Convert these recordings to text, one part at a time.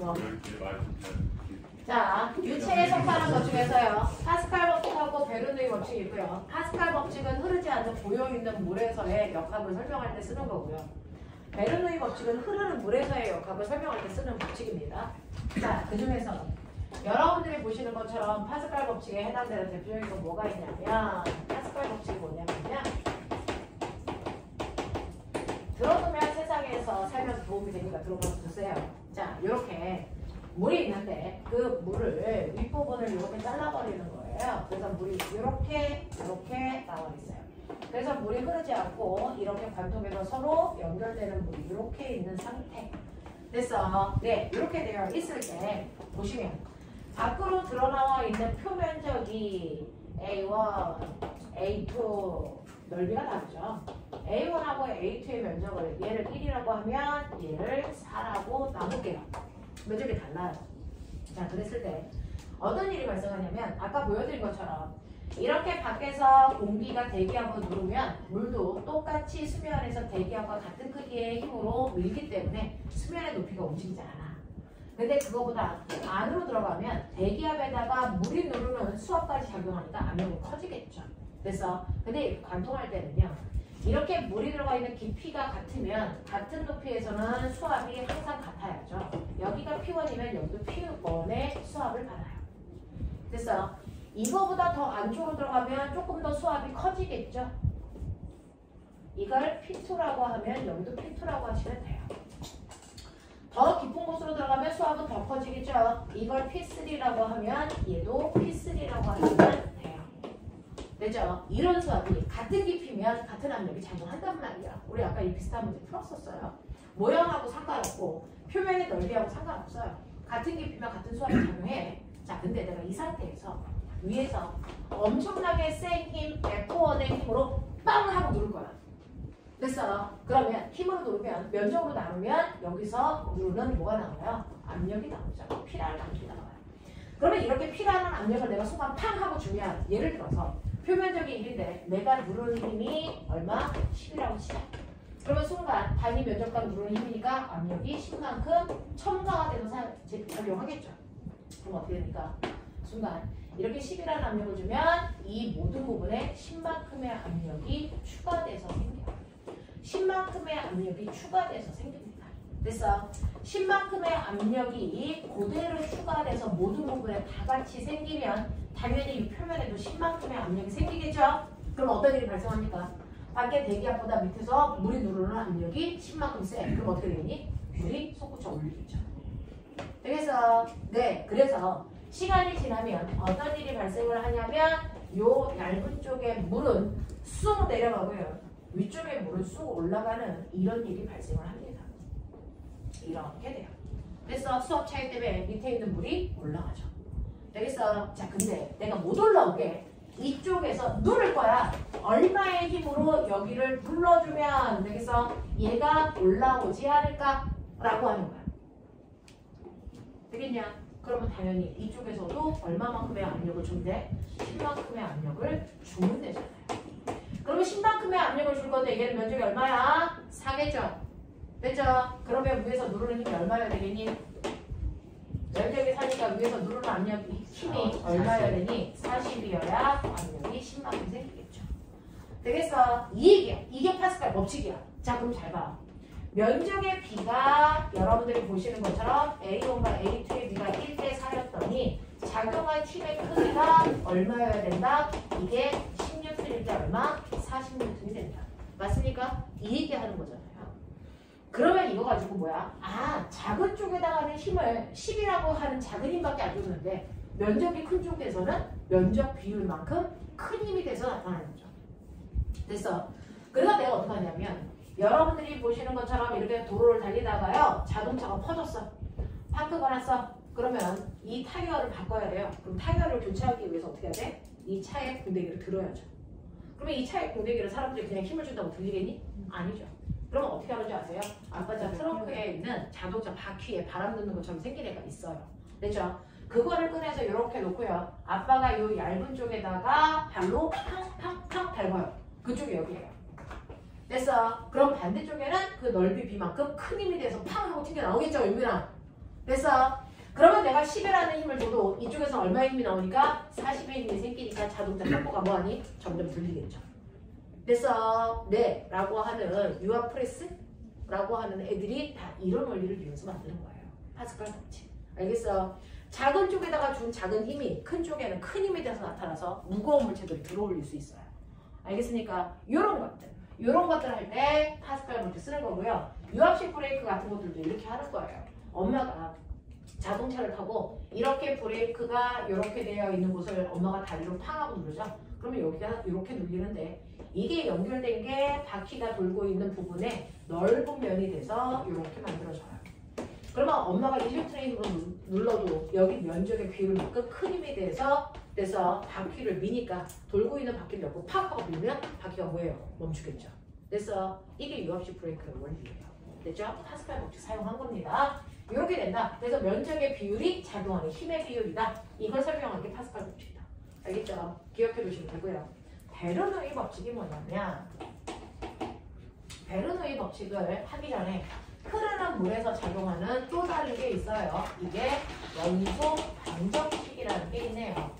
뭐. 자, 유체에 속하는 것 중에서요. 파스칼 법칙하고 베르누이 법칙이 있고요. 파스칼 법칙은 흐르지 않는 고요 있는 물에서의 역학을 설명할 때 쓰는 거고요. 베르누이 법칙은 흐르는 물에서의 역학을 설명할 때 쓰는 법칙입니다. 자, 그 중에서 여러분들이 보시는 것처럼 파스칼 법칙에 해당되는 대표적인 건 뭐가 있냐면 파스칼 법칙이 뭐냐면요. 들어두면 세상에서 살면서 도움이 되니까 들어봐서 보세요. 자, 이렇게 물이 있는데 그 물을 윗부분을 이렇게 잘라버리는 거예요. 그래서 물이 이렇게 나와 있어요. 그래서 물이 흐르지 않고 이렇게 관통해서 서로 연결되는 물이 이렇게 있는 상태. 됐어. 네, 이렇게 되어 있을 때 보시면 밖으로 드러나와 있는 표면적이 A1, A2 넓이가 다르죠. A1하고 A2의 면적을 얘를 1이라고 하면 얘를 4라고 나눌게요. 면적이 달라요. 자, 그랬을 때 어떤 일이 발생하냐면 아까 보여드린 것처럼 이렇게 밖에서 공기가 대기압을 누르면 물도 똑같이 수면에서 대기압과 같은 크기의 힘으로 밀기 때문에 수면의 높이가 움직이지 않아. 근데 그거보다 안으로 들어가면 대기압에다가 물이 누르는 수압까지 작용하니까 압력이 커지겠죠. 그래서 근데 관통할 때는요. 이렇게 물이 들어가 있는 깊이가 같으면 같은 높이에서는 수압이 항상 같아야죠. 여기가 P1이면 여기도 P1의 수압을 받아요. 됐어. 이거보다 더 안쪽으로 들어가면 조금 더 수압이 커지겠죠. 이걸 P2라고 하면 여기도 P2라고 하시면 돼요. 더 깊은 곳으로 들어가면 수압은 더 커지겠죠. 이걸 P3라고 하면 얘도 P3라고 하시면 돼요. 되죠? 이런 수압이 같은 깊이면 같은 압력이 작용한단 말이야. 우리 아까 이 비슷한 문제 풀었었어요. 모양하고 상관없고 표면의 넓이하고 상관없어요. 같은 깊이면 같은 수압이 작용해. 자, 근데 내가 이 상태에서 위에서 엄청나게 센 힘, F1의 힘으로 빵 하고 누를 거야. 됐어. 그러면 힘으로 누르면 면적으로 나누면 여기서 누르는 뭐가 나와요? 압력이 나오죠. P라는 압력이 나와요. 그러면 이렇게 P라는 압력을 내가 순간 팡 하고 주면 예를 들어서 표면적이 1인데 내가 누르는 힘이 얼마? 10이라고 치자. 그러면 순간 단위 면적당 누르는 힘이니까 압력이 10만큼 첨가가 돼서 작용하겠죠. 그럼 어떻게 됩니까? 순간 이렇게 10이라는 압력을 주면 이 모든 부분에 10만큼의 압력이 추가돼서 생겨요. 10만큼의 압력이 추가돼서 생깁니다. 그래서 10만큼의 압력이 그대로 추가돼서 모든 부분에 다 같이 생기면 당연히 이 표면에도 10만큼의 압력이 생기겠죠? 그럼 어떤 일이 발생합니까? 밖에 대기압보다 밑에서 물이 누르는 압력이 10만큼 세. 그럼 어떻게 되니? 물이 솟구쳐 올리겠죠. 되겠어? 네, 그래서 시간이 지나면 어떤 일이 발생을 하냐면 요 얇은 쪽의 물은 쑥 내려가고요. 위쪽의 물은 쑥 올라가는 이런 일이 발생을 합니다. 이렇게 돼요. 그래서 수압 차이 때문에 밑에 있는 물이 올라가죠. 되겠어? 자, 근데 내가 못 올라오게 이쪽에서 누를 거야. 얼마의 힘으로 여기를 눌러주면 되겠어? 얘가 올라오지 않을까? 라고 하는 거야. 되겠냐? 그러면 당연히 이쪽에서도 얼마만큼의 압력을 준대? 10만큼의 압력을 주면 되잖아요. 그러면 10만큼의 압력을 줄 건데 얘는 면적이 얼마야? 4겠죠? 됐죠? 그러면 위에서 누르는 힘이 얼마여야 되겠니? 면적이 4니까 위에서 누르는 압력이 힘이 얼마여야 되니? 40이어야 압력이 10만큼 생기겠죠. 되겠어? 이 얘기야. 이게 파스칼 법칙이야. 자, 그럼 잘 봐. 면적의 B가 여러분들이 보시는 것처럼 A1과 A2의 B가 1대 4였더니 작용한 힘의 크기가 얼마여야 된다? 이게 16N일 때 얼마? 40N이 된다. 맞습니까? 이 얘기하는 거잖아요. 그러면 이거 가지고 뭐야? 아, 작은 쪽에다가는 힘을 10이라고 하는 작은 힘밖에 안 줬는데 면적이 큰 쪽에서는 면적 비율만큼 큰 힘이 돼서 나타나는 거죠. 됐어? 그래서 내가 어떻게 하냐면 여러분들이 보시는 것처럼 이렇게 도로를 달리다가요. 자동차가 퍼졌어. 파크가 났어. 그러면 이 타이어를 바꿔야 돼요. 그럼 타이어를 교체하기 위해서 어떻게 해야 돼? 이 차의 공대기를 들어야죠. 그러면 이 차의 공대기를 사람들이 그냥 힘을 준다고 들리겠니? 아니죠. 그러면 어떻게 하는지 아세요? 아까 저 트렁크에 있는 자동차 바퀴에 바람 넣는 것처럼 생긴 애가 있어요. 됐죠? 그거를 꺼내서 이렇게 놓고요. 아빠가 이 얇은 쪽에다가 발로 팡팡팡 밟아요. 그쪽이 여기예요. 됐어. 그럼 반대쪽에는 그 넓이 비만큼 큰 힘이 돼서 팡 하고 튕겨 나오겠죠, 윤민아? 됐어? 그러면 내가 10이라는 힘을 줘도 이쪽에서 얼마의 힘이 나오니까 40의 힘이 생기니까 자동차 템포가 뭐하니? 점점 들리겠죠. 됐어? 네 라고 하는 유압 프레스라고 하는 애들이 다 이런 원리를 이용해서 만드는 거예요. 파스칼 법칙. 알겠어? 작은 쪽에다가 준 작은 힘이 큰 쪽에는 큰 힘에 대해서 나타나서 무거운 물체들이 들어올릴 수 있어요. 알겠습니까? 요런 것들 할 때 파스칼 법칙 쓰는 거고요. 유압식 브레이크 같은 것들도 이렇게 하는 거예요. 엄마가 자동차를 타고 이렇게 브레이크가 이렇게 되어 있는 곳을 엄마가 다리로 팡 하고 누르죠. 그러면 여기가 이렇게 눌리는데 이게 연결된 게 바퀴가 돌고 있는 부분에 넓은 면이 돼서 이렇게 만들어져요. 그러면 엄마가 1뉴턴으로 눌러도 여기 면적의 비율을 만큼 큰 힘에 대해서 바퀴를 미니까 돌고 있는 바퀴를 옆으로 팍 하고 밀면 바퀴가 뭐예요? 멈추겠죠. 그래서 이게 유압식 브레이크의 원리예요. 됐죠? 파스칼 법칙 사용한 겁니다. 이렇게 된다. 그래서 면적의 비율이 작용하는 힘의 비율이다. 이걸 설명하는 게 파스칼 법칙이다. 알겠죠? 기억해 두시면 되고요. 베르누이 법칙이 뭐냐면 베르누이 법칙을 하기 전에 흐르는 물에서 작용하는 또 다른 게 있어요. 이게 연속 방정식이라는 게 있네요.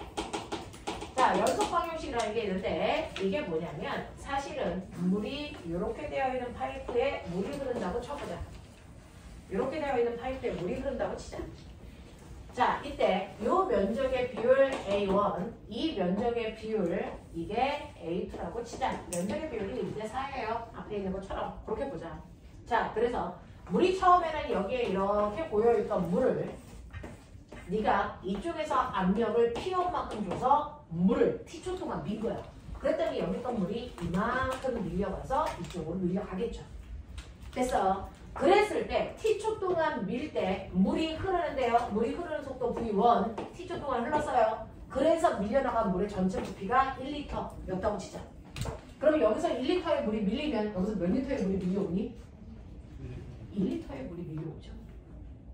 자, 연속 방정식이라는 게 있는데 이게 뭐냐면 사실은 물이 이렇게 되어 있는 파이프에 물이 흐른다고 쳐보자. 이렇게 되어 있는 파이프에 물이 흐른다고 치자. 자, 이때 이 면적의 비율 A1, 이 면적의 비율 이게 A2라고 치자. 면적의 비율이 1대4예요. 앞에 있는 것처럼 그렇게 보자. 자, 그래서 물이 처음에는 여기에 이렇게 고여있던 물을 네가 이쪽에서 압력을 P1만큼 줘서 물을 T초 동안 민 거야. 그랬더니 여기 있던 물이 이만큼 밀려가서 이쪽으로 밀려가겠죠. 됐어. 그랬을 때 T초 동안 밀 때 물이 흐르는데요. 물이 흐르는 속도 V1 T초 동안 흘렀어요. 그래서 밀려나간 물의 전체 부피가 1리터였다고 치자. 그럼 여기서 1리터의 물이 밀리면 여기서 몇 리터의 물이 밀려오니? 1리터의 물이 밀려오죠.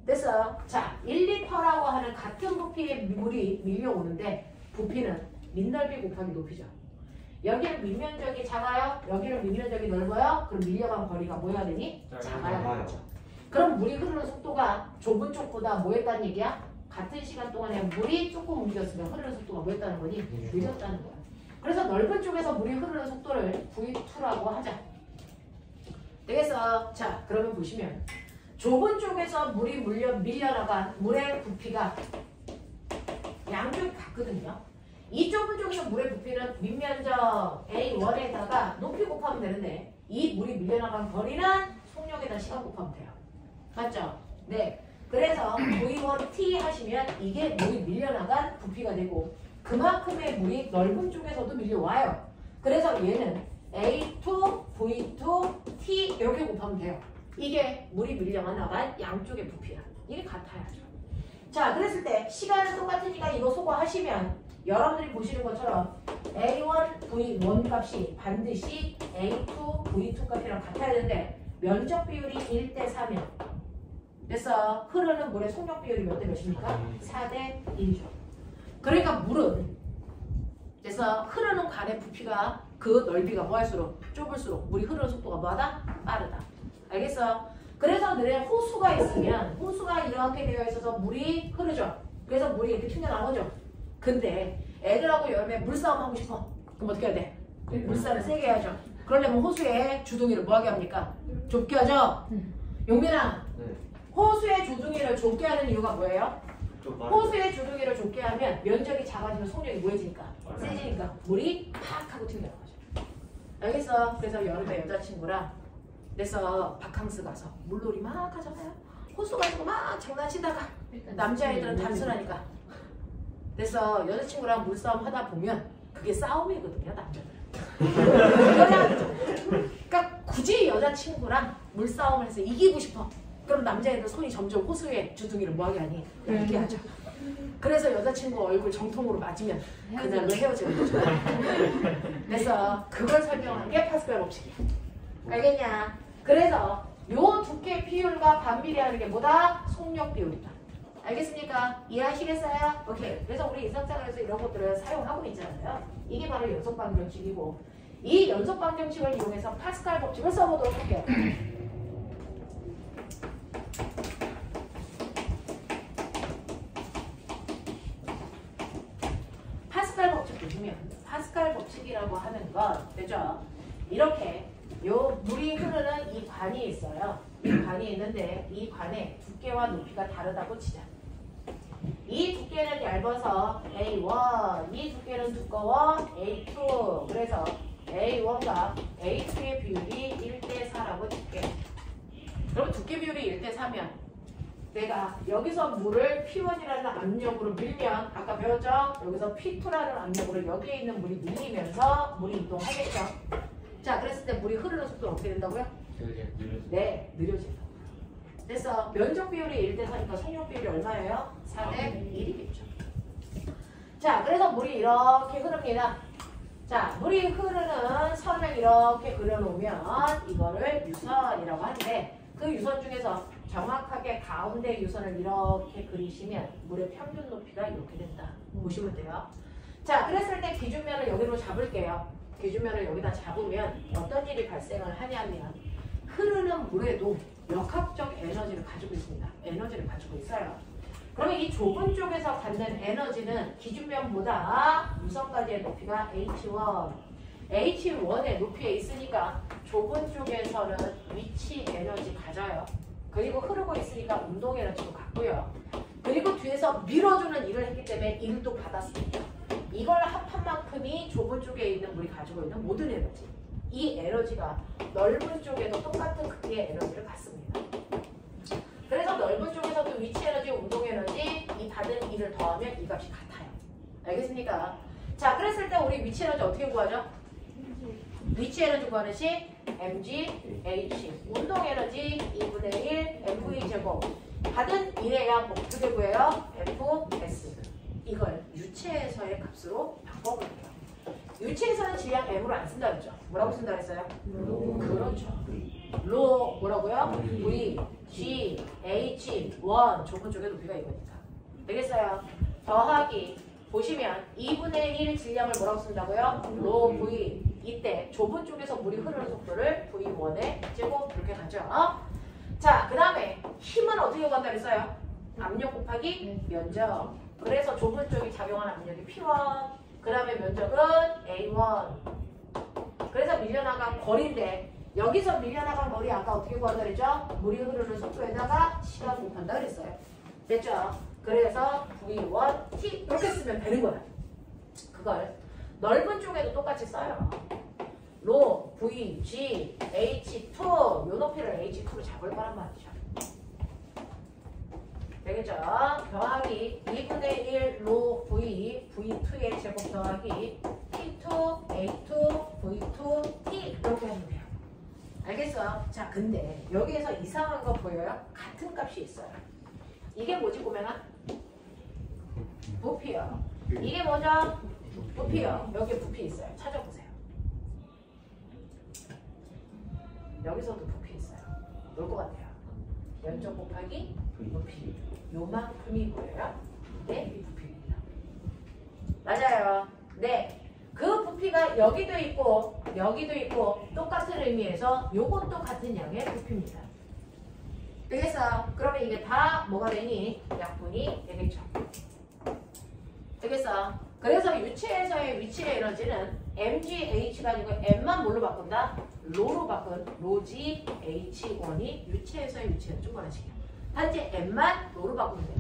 됐어. 자, 1리터라고 하는 같은 부피의 물이 밀려오는데 부피는 민넓이 곱하기 높이죠. 여기는 밀면적이 작아요? 여기는 밀면적이 넓어요? 그럼 밀려간 거리가 뭐 해야 되니? 작아야 되죠. 그럼 물이 흐르는 속도가 좁은 쪽보다 뭐 했다는 얘기야? 같은 시간 동안에 물이 조금 움직였으면 흐르는 속도가 뭐 했다는 거니? 늦었다는 거야. 그래서 넓은 쪽에서 물이 흐르는 속도를 V2라고 하자. 되겠어? 자, 그러면 보시면 좁은 쪽에서 물이 밀려나간 물의 부피가 양쪽이 같거든요. 이 좁은 쪽에서 물의 부피는 밑면적 A1에다가 높이 곱하면 되는데 이 물이 밀려나간 거리는 속력에다 시간 곱하면 돼요. 맞죠? 네. 그래서 V1T 하시면 이게 물이 밀려나간 부피가 되고 그만큼의 물이 넓은 쪽에서도 밀려와요. 그래서 얘는 A2, V2, T 이렇게 곱하면 돼요. 이게 물이 밀려나간 양쪽의 부피야. 이게 같아야죠. 자, 그랬을 때 시간은 똑같으니까 이거 소거하시면 여러분들이 보시는 것처럼 A1, V1 값이 반드시 A2, V2 값이랑 같아야 되는데 면적 비율이 1대4면 그래서 흐르는 물의 속력 비율이 몇 대 몇입니까? 4대 1이죠. 그러니까 물은 그래서 흐르는 관의 부피가 그 넓이가 뭐 할수록 좁을수록 물이 흐르는 속도가 뭐하다? 빠르다. 알겠어? 그래서 너네 호수가 있으면 호수가 이렇게 되어 있어서 물이 흐르죠. 그래서 물이 이렇게 튕겨나오죠. 근데 애들하고 여름에 물싸움 하고 싶어. 그럼 어떻게 해야 돼? 물살을 세게 해야죠. 그러려면 호수의 주둥이를 뭐하게 합니까? 좁게 하죠? 용민아, 호수의 주둥이를 좁게 하는 이유가 뭐예요? 호수의 주둥이를 좁게 하면 면적이 작아지면 속력이 뭐해지니까? 세지니까 물이 팍 하고 튕겨나가죠. 알겠어? 그래서 여름에 여자친구랑 그래서 바캉스 가서 물놀이 막 하잖아요. 호수 가지고 막 장난치다가 남자애들은 단순하니까 그래서 여자친구랑 물싸움 하다 보면 그게 싸움이거든요. 남자들은. 그러니까 굳이 여자친구랑 물싸움을 해서 이기고 싶어. 그럼 남자애들 손이 점점 호수의 주둥이를 뭐하게 하니? 이렇게 하죠. 그래서 여자친구 얼굴 정통으로 맞으면 그날로 헤어지는 거죠. 그래서 그걸 설명하는 게 파스칼 법칙이야. 알겠냐? 그래서 요 두께 비율과 반비례하는 게 뭐다? 속력 비율이다. 알겠습니까? 이해하시겠어요? 오케이. 그래서 우리 일상생활에서 이런 것들을 사용하고 있잖아요. 이게 바로 연속 방정식이고 이 연속 방정식을 이용해서 파스칼 법칙을 써보도록 할게요. 보시면 파스칼 법칙이라고 하는 건 되죠? 이렇게 요 물이 흐르는 이 관이 있어요. 이 관이 있는데 이 관의 두께와 높이가 다르다고 치자. 이 두께는 얇아서 A1, 이 두께는 두꺼워 A2. 그래서 A1과 A2의 비율이 1대4라고 칠게. 그럼 두께 비율이 1대4면 내가 여기서 물을 P1이라는 압력으로 밀면 아까 배웠죠? 여기서 P2라는 압력으로 여기에 있는 물이 밀리면서 물이 이동하겠죠? 자, 그랬을 때 물이 흐르는 속도는 어떻게 된다고요? 네, 느려진다. 그래서 면적 비율이 1대4니까 속력 비율이 얼마예요? 4대1이겠죠. 자, 그래서 물이 이렇게 흐릅니다. 자, 물이 흐르는 선을 이렇게 그려놓으면 이거를 유선이라고 하는데 그 유선 중에서 정확하게 가운데 유선을 이렇게 그리시면 물의 평균 높이가 이렇게 된다. 보시면 돼요. 자, 그랬을 때 기준면을 여기로 잡을게요. 기준면을 여기다 잡으면 어떤 일이 발생을 하냐면 흐르는 물에도 역학적 에너지를 가지고 있습니다. 에너지를 가지고 있어요. 그러면 이 좁은 쪽에서 갖는 에너지는 기준면보다 유선까지의 높이가 H1. H1의 높이에 있으니까 좁은 쪽에서는 위치 에너지 가져요. 그리고 흐르고 있으니까 운동 에너지도 갖고요. 그리고 뒤에서 밀어주는 일을 했기 때문에 일을 또 받았습니다. 이걸 합한 만큼이 좁은 쪽에 있는 물이 가지고 있는 모든 에너지. 이 에너지가 넓은 쪽에도 똑같은 크기의 에너지를 갖습니다. 그래서 넓은 쪽에서도 위치 에너지, 운동 에너지 이 받은 일을 더하면 이 값이 같아요. 알겠습니까? 자, 그랬을 때 우리 위치 에너지 어떻게 구하죠? 위치 에너지 구하는 식 mg, h. 운동 에너지 2분의 1 mv 제곱. 받은 일의 양 어떻게 구해요? fs. 이걸 유체에서의 값으로 바꿔볼게요. 유체에서는 질량 m으로 안 쓴다 그랬죠? 뭐라고 쓴다 그랬어요? 그렇죠. 로 뭐라고요? v, g, h, 1 좁은 쪽의 높이가 이거니까. 되겠어요? 더하기 보시면 2분의 1 질량을 뭐라고 쓴다고요? 로 v. 이때 좁은 쪽에서 물이 흐르는 속도를 v1의 제곱 이렇게 가죠. 자, 그 다음에 힘은 어떻게 구한다 그랬어요? 압력 곱하기 면적. 그래서 좁은 쪽이 작용하는 압력이 P1. 그 다음에 면적은 A1. 그래서 밀려나간 거리인데 여기서 밀려나간 거리 아까 어떻게 구한다 그랬죠? 물이 흐르는 속도에다가 시간 곱한다 그랬어요. 됐죠? 그래서 V1, T 이렇게 쓰면 되는 거야. 그걸 넓은 쪽에도 똑같이 써요. 로, V, G, H2 요 높이를 H2로 잡을 거란 말이죠. 되겠죠? 더하기 2분의 1 로 V, V2의 제곱 더하기 P2, A2, V2, T 이렇게 하면 돼요. 알겠어요? 자, 근데 여기에서 이상한 거 보여요? 같은 값이 있어요. 이게 뭐지 보면은? 부피요. 이게 뭐죠? 부피요. 여기에 부피 있어요. 찾아보세요. 여기서도 부피 있어요. 올 것 같아요. 면적 곱하기 부피. 요만큼이 뭐예요? 이게 부피입니다. 맞아요. 네. 그 부피가 여기도 있고 여기도 있고 똑같은 의미에서 요것도 같은 양의 부피입니다. 되겠어? 그러면 이게 다 뭐가 되니? 약분이 되겠죠. 되겠어? 그래서 유체에서의 위치의 에너지는 mgH가 아니고 m만 뭘로 바꾼다? 로로 바꾼 로지 H1이 유체에서의 위치를 증거하시게요. 단지 m만 로로 바꾸면 돼요.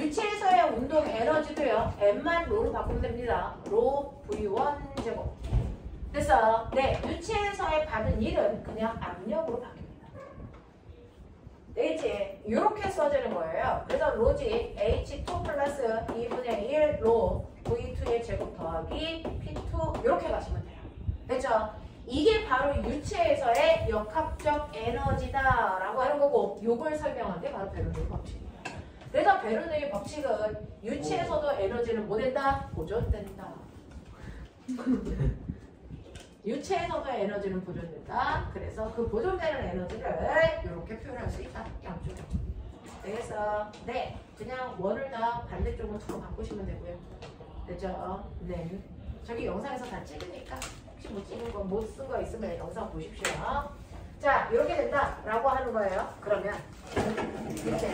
유체에서의 운동 에너지도요. m만 로로 바꾸면 됩니다. 로 V1 제곱. 됐어? 네, 유체에서의 받은 일은 그냥 압력으로 바뀝니다. 되겠지? 이렇게 써지는 거예요. 그래서 로지 H2 플러스 2분의 1 로 V2의 제곱 더하기 P2 이렇게 가시면 돼요. 됐죠? 이게 바로 유체에서의 역학적 에너지다라고 하는 거고 요걸 설명한 게 바로 베르누이 법칙입니다. 그래서 베르누이 법칙은 유체에서도 에너지는 뭐 된다? 보존된다. 유체에서도 에너지는 보존된다. 그래서 그 보존되는 에너지를 이렇게 표현할 수 있다. 양쪽에. 되겠어? 네. 그냥 원을 다 반대쪽으로 투로 바꾸시면 되고요. 됐죠? 네. 저기 영상에서 다 찍으니까 혹시 못 찍은 거, 못 쓴 거 있으면 영상 보십시오. 자, 이렇게 된다라고 하는 거예요. 그러면 이제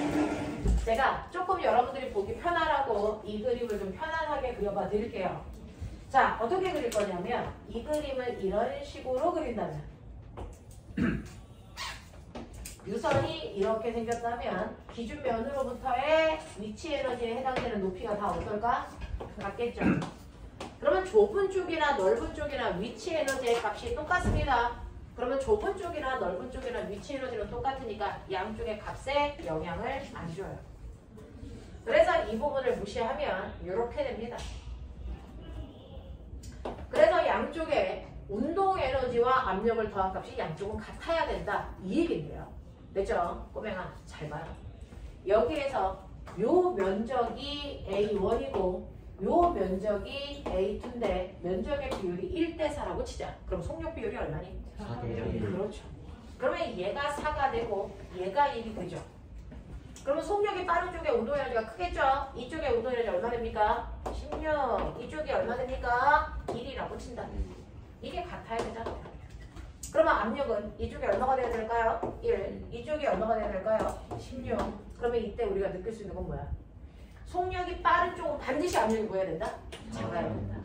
제가 조금 여러분들이 보기 편하라고 이 그림을 좀 편안하게 그려봐 드릴게요. 자. 자, 어떻게 그릴 거냐면 이 그림을 이런 식으로 그린다면 유선이 이렇게 생겼다면 기준면으로부터의 위치 에너지에 해당되는 높이가 다 어떨까? 같겠죠. 그러면 좁은 쪽이나 넓은 쪽이나 위치 에너지의 값이 똑같습니다. 그러면 좁은 쪽이나 넓은 쪽이나 위치 에너지는 똑같으니까 양쪽의 값에 영향을 안 줘요. 그래서 이 부분을 무시하면 이렇게 됩니다. 그래서 양쪽에 운동 에너지와 압력을 더한 값이 양쪽은 같아야 된다. 이 얘기인데요. 됐죠? 꼬맹아 잘 봐요. 여기에서 요 면적이 A1이고 요 면적이 A2인데 면적의 비율이 1대4라고 치자. 그럼 속력 비율이 얼마니? 4대1. 그렇죠. 그러면 얘가 4가 되고 얘가 1이 되죠. 그러면 속력이 빠른 쪽에 운동 에너지가 크겠죠? 이쪽에 운동 에너지 얼마 됩니까? 16. 이쪽이 얼마 됩니까? 1이라고 친다. 이게 같아야 되잖아요. 그러면 압력은 이쪽이 얼마가 돼야 될까요? 1. 이쪽이 얼마가 돼야 될까요? 16. 그러면 이때 우리가 느낄 수 있는 건 뭐야? 속력이 빠른 쪽은 반드시 압력이 뭐 해야 된다? 작아야 된다.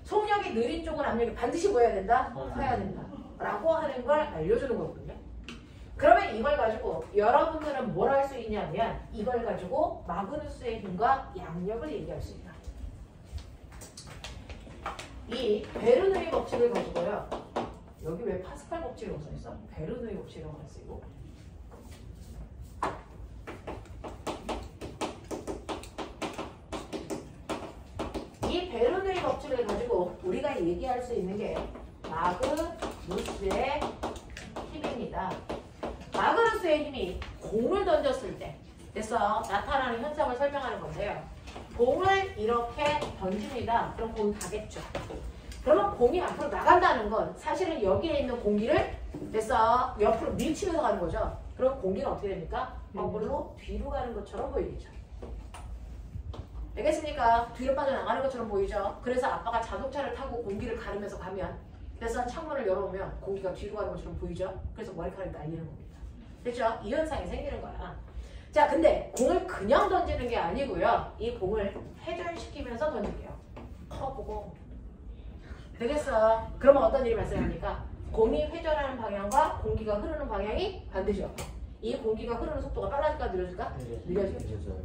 속력이 느린 쪽은 압력이 반드시 뭐 해야 된다? 커야 된다. 라고 하는 걸 알려주는 거거든요. 그러면 이걸 가지고 여러분들은 뭘 할 수 있냐면 이걸 가지고 마그누스의 힘과 양력을 얘기할 수 있다. 이 베르누이 법칙을 가지고요. 여기 왜 파스칼 법칙이라고 써있어? 베르누이 법칙이라고 쓰이고 이 베르누이 법칙을 가지고 우리가 얘기할 수 있는 게 마그누스의 힘입니다. 마그누스의 힘이 공을 던졌을 때 그래서 나타나는 현상을 설명하는 건데요. 공을 이렇게 던집니다. 그럼 공이 가겠죠. 그러면 공이 앞으로 나간다는 건 사실은 여기에 있는 공기를 그래서 옆으로 밀치면서 가는 거죠. 그럼 공기가 어떻게 됩니까? 거꾸로 뒤로 가는 것처럼 보이죠. 알겠습니까? 뒤로 빠져나가는 것처럼 보이죠. 그래서 아빠가 자동차를 타고 공기를 가르면서 가면 그래서 창문을 열어오면 공기가 뒤로 가는 것처럼 보이죠. 그래서 머리카락이 날리는 겁니다. 됐죠? 이 현상이 생기는 거야. 자, 근데 공을 그냥 던지는 게 아니고요. 이 공을 회전시키면서 던질게요. 커보고 되겠어. 그러면 어떤 일이 발생합니까? 공이 회전하는 방향과 공기가 흐르는 방향이 반대죠. 이 공기가 흐르는 속도가 빨라질까 느려질까? 느려지겠죠.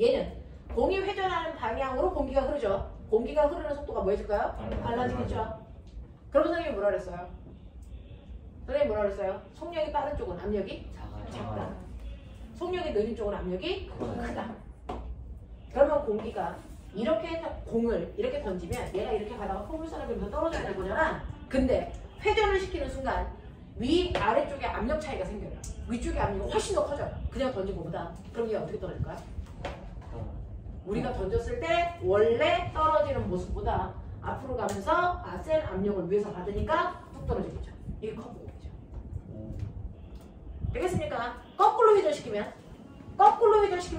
얘는 공이 회전하는 방향으로 공기가 흐르죠. 공기가 흐르는 속도가 뭐해질까요? 빨라지겠죠. 그럼 선생님이 뭐라 그랬어요? 선생님이 뭐라 그랬어요? 속력이 빠른 쪽은 압력이 작다. 속력이 느린 쪽은 압력이 크다. 그러면 공기가 이렇게 공을 이렇게 던지면 얘가 이렇게 가다가 포물선을 그리면서 떨어져야 될 거잖아. 근데 회전을 시키는 순간 위 아래쪽에 압력 차이가 생겨요. 위쪽에 압력이 훨씬 더 커져요. 그냥 던진 것보다. 그럼 얘 어떻게 떨어질까요? 우리가 던졌을 때 원래 떨어지는 모습보다 앞으로 가면서 센 압력을 위에서 받으니까 뚝 떨어지겠죠. 이게 커브공이죠. 되겠습니까? 거꾸로 회전시키면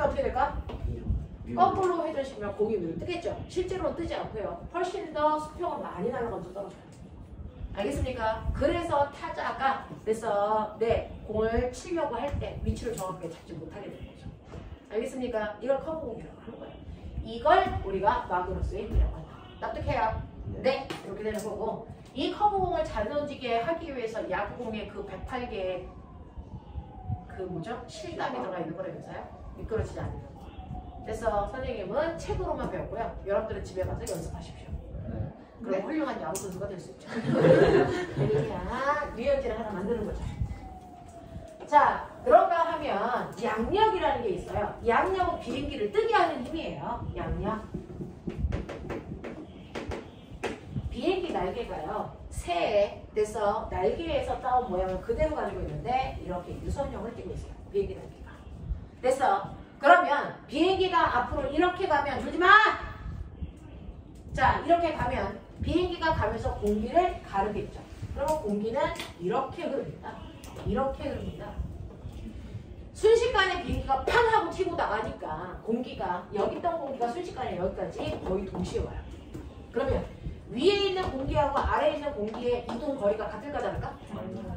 어떻게 될까? 거꾸로 회전시키면 공이 위로 뜨겠죠. 실제로는 뜨지 않고요. 훨씬 더 수평은 많이 날아가면서 떨어져요. 알겠습니까? 그래서 타자가 그래서 공을 치려고 할 때 위치를 정확하게 잡지 못하게 되는 거죠. 알겠습니까? 이걸 커브공이라고 하는 거예요. 이걸 우리가 마그누스의 힘이라고 한다. 납득해요? 네, 이렇게 되는 거고 이 커브공을 잘 던지게 하기 위해서 야구공에 그 108개의 그 뭐죠? 실감이 들어가 있는 거라면서요? 미끄러지지 않는 거. 그래서 선생님은 책으로만 배웠고요. 여러분들은 집에 가서 연습하십시오. 그럼 훌륭한 야구 선수가 될 수 있죠. 그냥 유연지를 하나 만드는 거죠. 자, 그런가 하면 양력이라는 게 있어요. 양력은 비행기를 뜨게 하는 힘이에요. 양력. 비행기 날개가요. 새에 돼서 날개에서 따온 모양을 그대로 가지고 있는데 이렇게 유선형을 띠고 있어요. 비행기 날개가. 됐어. 그러면 비행기가 앞으로 이렇게 가면 졸지 마! 자, 이렇게 가면 비행기가 가면서 공기를 가르겠죠. 그러면 공기는 이렇게 흐릅니다. 이렇게 흐릅니다. 순식간에 비행기가 팡 하고 튀고 나가니까 공기가 여기 있던 공기가 순식간에 여기까지 거의 동시에 와요. 그러면 위에 있는 공기하고 아래에 있는 공기의 이동 거리가 같을까 다를까?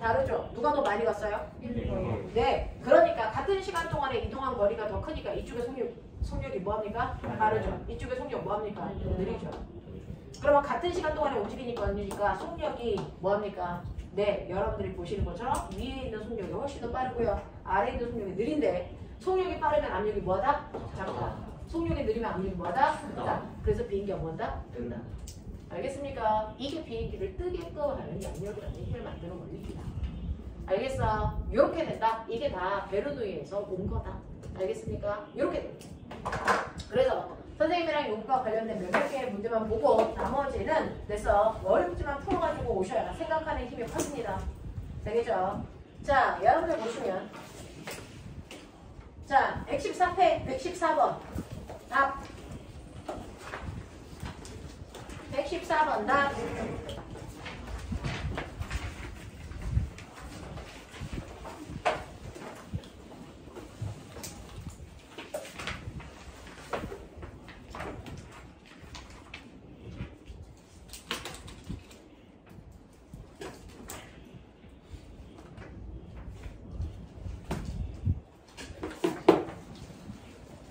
다르죠. 누가 더 많이 갔어요? 네. 그러니까 같은 시간 동안에 이동한 거리가 더 크니까 이쪽의 속력이 뭐합니까? 다르죠. 이쪽의 속력 뭐합니까? 느리죠. 그러면 같은 시간 동안에 움직이니까 속력이 뭐합니까? 네, 여러분들이 보시는 것처럼 위에 있는 속력이 훨씬 더 빠르고요. 아래에 있는 속력이 느린데 속력이 빠르면 압력이 뭐하다? 작다. 속력이 느리면 압력이 뭐하다? 크다. 그래서 비행기가 뭐한다? 뜬다. 알겠습니까? 이게 비행기를 뜨게끔 하는 양력이라는 힘을 만드는 원리입니다. 알겠어? 이렇게 된다. 이게 다 베르누이에서 온 거다. 알겠습니까? 이렇게 됩니다. 그래서 선생님이랑 용과 관련된 몇몇 개의 문제만 보고 나머지는 됐어. 어렵지만 풀어가지고 오셔야 생각하는 힘이 커집니다. 되겠죠? 자, 여러분들 보시면 자, 114페 114번 답 114번 답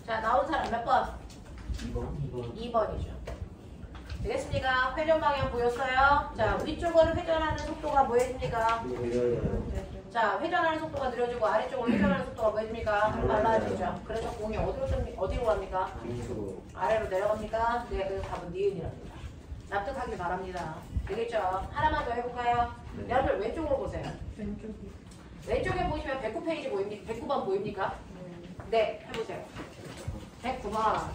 자, 나온 사람 몇 번? 2번이죠. 되겠습니까? 회전 방향 보였어요? 자, 위쪽으로 회전하는 속도가 뭐 해줍니까? 자, 회전하는 속도가 느려지고 아래쪽으로 회전하는 속도가 뭐 해줍니까? 빨라지죠. 그래서 공이 어디로 갑니까? 아래로 내려갑니까? 네, 그래서 답은 니은이랍니다. 납득하길 바랍니다. 되겠죠? 하나만 더 해볼까요? 여러분들 왼쪽으로 보세요. 왼쪽에 보시면 109페이지 보입니까? 109번 보입니까? 네, 해보세요. 109번.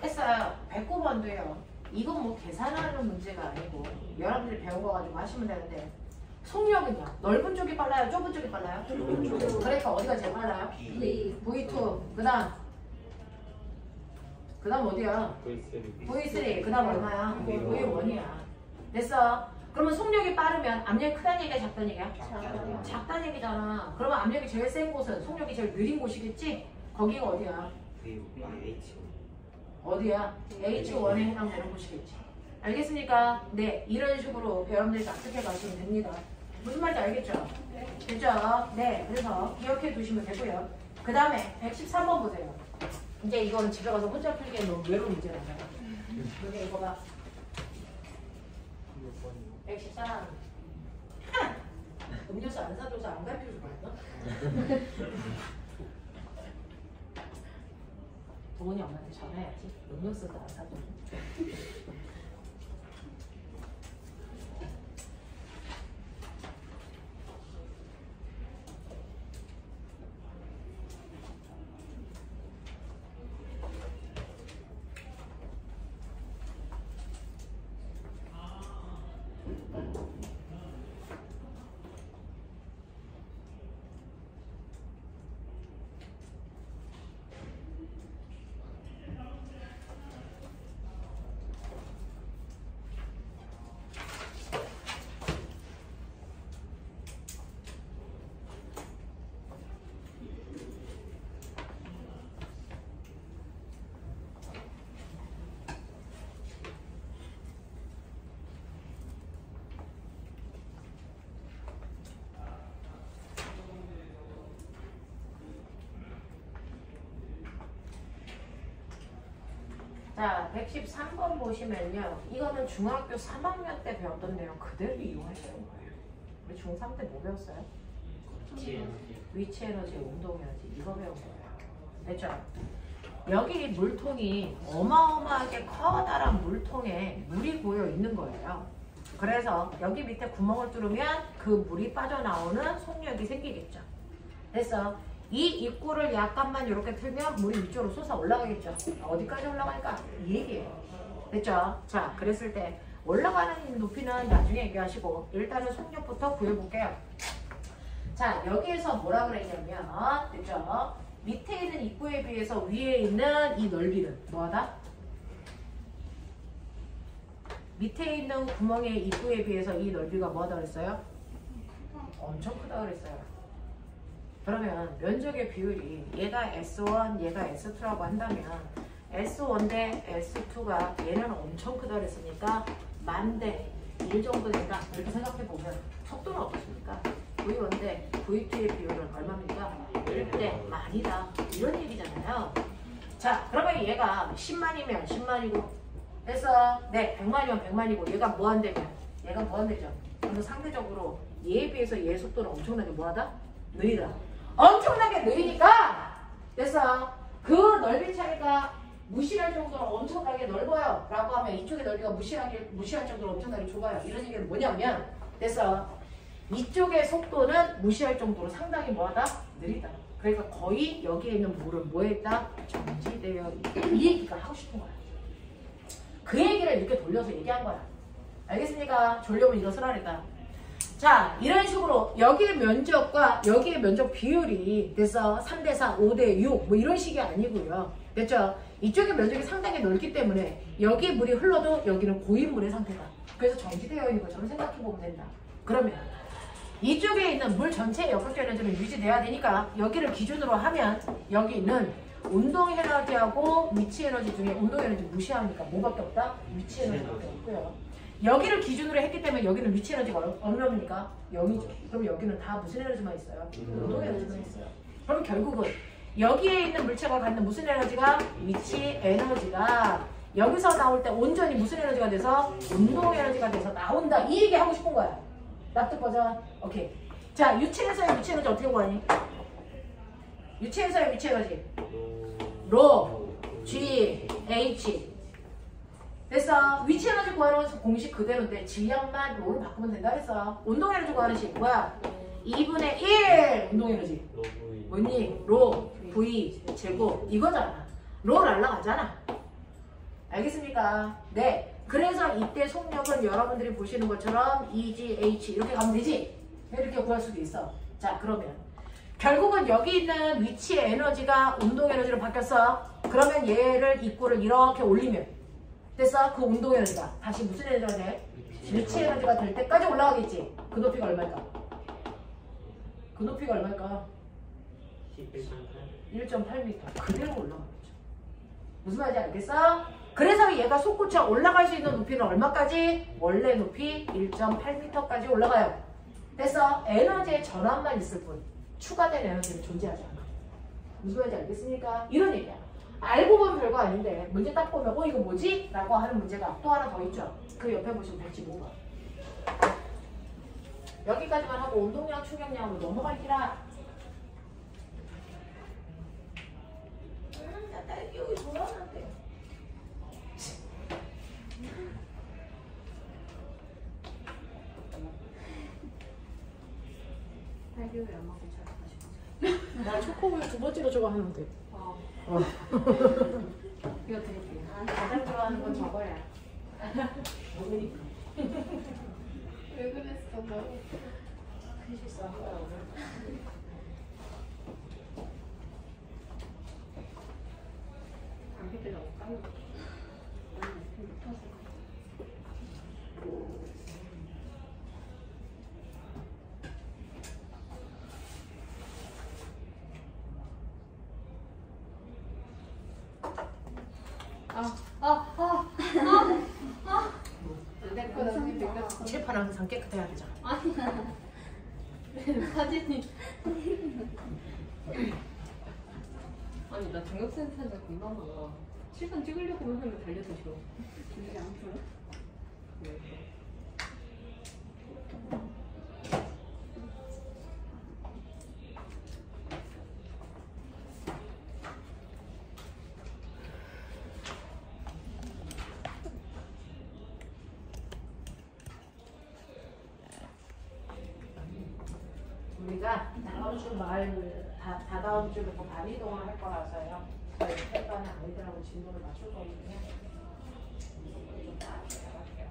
했어요. 109번도요. 이건 뭐 계산하는 문제가 아니고 여러분들이 배운 거 가지고 하시면 되는데 속력은요. 넓은 쪽이 빨라요? 좁은 쪽이 빨라요? 그러니까 어디가 제일 빨라요? V2. 그 다음 어디야? V3. 그 다음 얼마야? V1이야. 됐어? 그러면 속력이 빠르면 압력이 크다는 얘기야? 작다는 얘기야? 작다는 얘기잖아. 그러면 압력이 제일 센 곳은 속력이 제일 느린 곳이겠지? 거기가 어디야? 어디야? H1에 해당되는 곳이겠지. 알겠습니까? 네, 이런 식으로 여러분들이 납득해 가시면 됩니다. 무슨 말인지 알겠죠? 됐죠? 네, 그래서 기억해 두시면 되고요. 그 다음에 113번 보세요. 이제 이거는 집에 가서 혼자 풀기에 너무 외로운 문제라잖아. 여기 이거 봐. 113. 음료수 안 사줘서 안 가르쳐줄 거였나? 동훈이 엄마한테 전화해야지. 음료수도 안 사줘. 자, 113번 보시면요. 이거는 중학교 3학년 때 배웠던 내용 그대로 이용하시는 거예요. 우리 중3 때 뭐 배웠어요? 위치 에너지, 운동 에너지 이거 배운 거예요. 됐죠? 여기 물통이 어마어마하게 커다란 물통에 물이 고여 있는 거예요. 그래서 여기 밑에 구멍을 뚫으면 그 물이 빠져나오는 속력이 생기겠죠. 됐어. 이 입구를 약간만 이렇게 틀면 물이 이쪽으로 솟아 올라가겠죠. 어디까지 올라갈까? 이 얘기예요. 됐죠? 자, 그랬을 때 올라가는 높이는 나중에 얘기하시고 일단은 속력부터 구해볼게요. 자, 여기에서 뭐라 그랬냐면, 됐죠? 밑에 있는 입구에 비해서 위에 있는 이 넓이는 뭐하다? 밑에 있는 구멍의 입구에 비해서 이 넓이가 뭐하다 그랬어요? 엄청 크다 그랬어요. 그러면 면적의 비율이 얘가 S1, 얘가 S2라고 한다면 S1 대 S2가 얘는 엄청 크다 그랬으니까 10,000대 1 정도 된다. 이렇게 생각해보면 속도는 어떻습니까? V1 대 V2의 비율은 얼마입니까? 1대 만이다. 이런 얘기잖아요. 자, 그러면 얘가 10만이면 10만이고 됐어. 네, 100만이면 100만이고 얘가 무한대면 얘가 무한대죠. 그래서 상대적으로 얘에 비해서 얘의 속도는 엄청나게 뭐하다? 느리다. 엄청나게 느리니까 됐어. 그 넓이 차이가 무시할 정도로 엄청나게 넓어요 라고 하면 이쪽의 넓이가 무시할 정도로 엄청나게 좁아요. 이런 얘기는 뭐냐면 됐어. 이쪽의 속도는 무시할 정도로 상당히 뭐하다? 느리다. 그러니까 거의 여기에 있는 물은 뭐에 있다? 정지되어 있다. 이 얘기가 하고 싶은 거야. 그 얘기를 이렇게 돌려서 얘기한 거야. 알겠습니까? 졸려면 이것을 하랬다. 자, 이런 식으로 여기의 면적과 여기의 면적 비율이 됐어. 3대4, 5대6 뭐 이런 식이 아니고요. 됐죠? 이쪽의 면적이 상당히 넓기 때문에 여기에 물이 흘러도 여기는 고인물의 상태다. 그래서 정지되어 있는 것처럼 생각해보면 된다. 그러면 이쪽에 있는 물 전체의 역학적 에너지는 유지돼야 되니까 여기를 기준으로 하면 여기는 운동 에너지하고 위치 에너지 중에 운동 에너지 무시하니까 뭐밖에 없다? 위치 에너지밖에 없고요. 여기를 기준으로 했기 때문에 여기는 위치 에너지가 얼마입니까? 0이죠. 그럼 여기는 다 무슨 에너지만 있어요? 운동 에너지만 있어요. 그럼 결국은 여기에 있는 물체가 갖는 무슨 에너지가? 위치 에너지가 여기서 나올 때 온전히 무슨 에너지가 돼서? 운동 에너지가 돼서 나온다. 이 얘기 하고 싶은 거야. 납득 버전? 오케이. 자, 유체에서의 위치 에너지 어떻게 구하니? 유체에서의 위치 에너지 로 G H 됐어. 위치 에너지 구하는 공식 그대로인데 질량만 로로 바꾸면 된다 그랬어. 운동 에너지 구하는 식 뭐야? 2분의 1 운동 에너지 뭐니? 로 V 제곱 이거잖아. 로 날라가잖아. 알겠습니까? 네. 그래서 이때 속력은 여러분들이 보시는 것처럼 EGH 이렇게 가면 되지? 이렇게 구할 수도 있어. 자, 그러면 결국은 여기 있는 위치의 에너지가 운동 에너지로 바뀌었어. 그러면 얘를 입구를 이렇게 올리면 됐어? 그 운동 에너지가 다시 무슨 에너지가 돼? 위치 에너지가 될 때까지 올라가겠지? 그 높이가 얼마일까? 그 높이가 얼마일까? 1.8m 그대로 올라가겠죠. 무슨 말인지 알겠어? 그래서 얘가 솟구쳐 올라갈 수 있는 높이는 얼마까지? 원래 높이 1.8m까지 올라가요. 됐어? 에너지의 전환만 있을 뿐 추가된 에너지는 존재하지 않아. 무슨 말인지 알겠습니까? 이런 얘기야. 알고 보면 별거 아닌데 문제 딱 보면 이거 뭐지? 라고 하는 문제가 또 하나 더 있죠. 그 옆에 보시면 115번. 여기까지만 하고 운동량, 충격량으로 넘어갈기라. 나 딸기 여기 돌아왔는데. 딸기 우유 안 먹고 잘 나 초코우유 2번째로 저거 하는데. 이거 드릴게요. 가장 좋아하는 건 저거야. 먹으니까. 왜 그랬어 너? 큰 실수한 거야 오늘. 감기들하고 까먹었어. 내 거 나중에 생겼어. 칠판 항상 깨끗해야 되잖아. 사진이. 아니 나 중력센터에서 금방 가. 칠판 찍으려고 하면 달려서 싫어. 근데 안 풀어? 네. 우리가 다다음 주부터 반 이동을 할 거라서요. 저희 옆에반의 아이들하고 진도를 맞출 거거든요. 좀 나갈게요.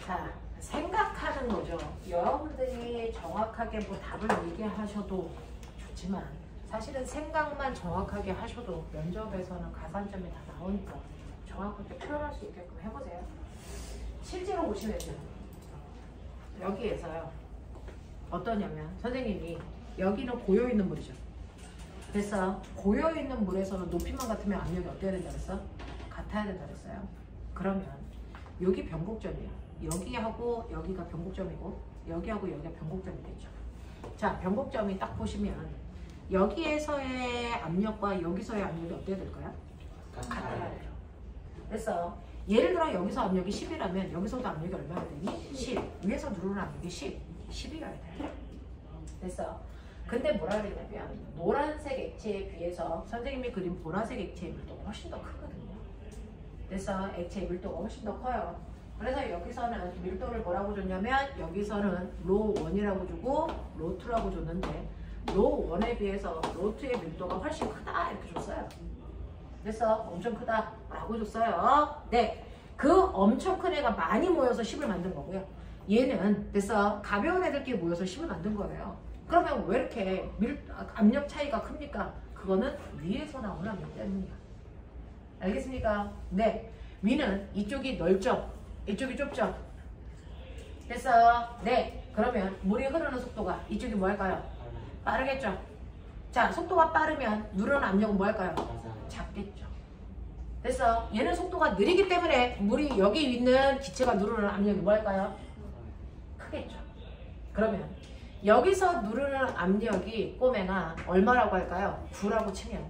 자, 생각하는 거죠. 여러분들이 정확하게 뭐 답을 얘기하셔도 좋지만 사실은 생각만 정확하게 하셔도 면접에서는 가산점이 다 나오니까 정확하게 표현할 수 있게끔 해보세요. 실제로 보시면요. 여기에서요. 어떠냐면 선생님이 여기는 고여있는 물이죠. 그래서 고여있는 물에서는 높이만 같으면 압력이 어때야 된다 그랬어? 같아야 된다 그랬어요. 그러면 여기 변곡점이에요. 여기하고 여기가 변곡점이고 여기하고 여기가 변곡점이 되죠. 자, 변곡점이 딱 보시면 여기에서의 압력과 여기서의 압력이 어때야 될까요? 같아야 돼요. 그래서 예를 들어 여기서 압력이 10이라면 여기서도 압력이 얼마나 되니? 10. 위에서 누르는 압력이 10이어야 돼요. 됐어. 근데 뭐라 그랬냐면 노란색 액체에 비해서 선생님이 그린 보라색 액체의 밀도가 훨씬 더 크거든요. 그래서 액체의 밀도가 훨씬 더 커요. 그래서 여기서는 밀도를 뭐라고 줬냐면 여기서는 로1이라고 주고 로2라고 줬는데 로1에 비해서 로2의 밀도가 훨씬 크다 이렇게 줬어요. 그래서 엄청 크다 라고 줬어요. 네, 그 엄청 큰 애가 많이 모여서 10을 만든 거고요. 얘는 그래서 가벼운 애들끼리 모여서 10을 만든 거예요. 그러면 왜 이렇게 압력 차이가 큽니까? 그거는 위에서 나오는 압력 때문이야. 알겠습니까? 네, 위는 이쪽이 넓죠? 이쪽이 좁죠? 됐어. 네, 그러면 물이 흐르는 속도가 이쪽이 뭐 할까요? 빠르겠죠? 자, 속도가 빠르면 누르는 압력은 뭐 할까요? 작겠죠. 됐어. 얘는 속도가 느리기 때문에 물이 여기 있는 기체가 누르는 압력이 뭐 할까요? 크겠죠. 그러면 여기서 누르는 압력이 꼬맹아 얼마라고 할까요? 9라고 치면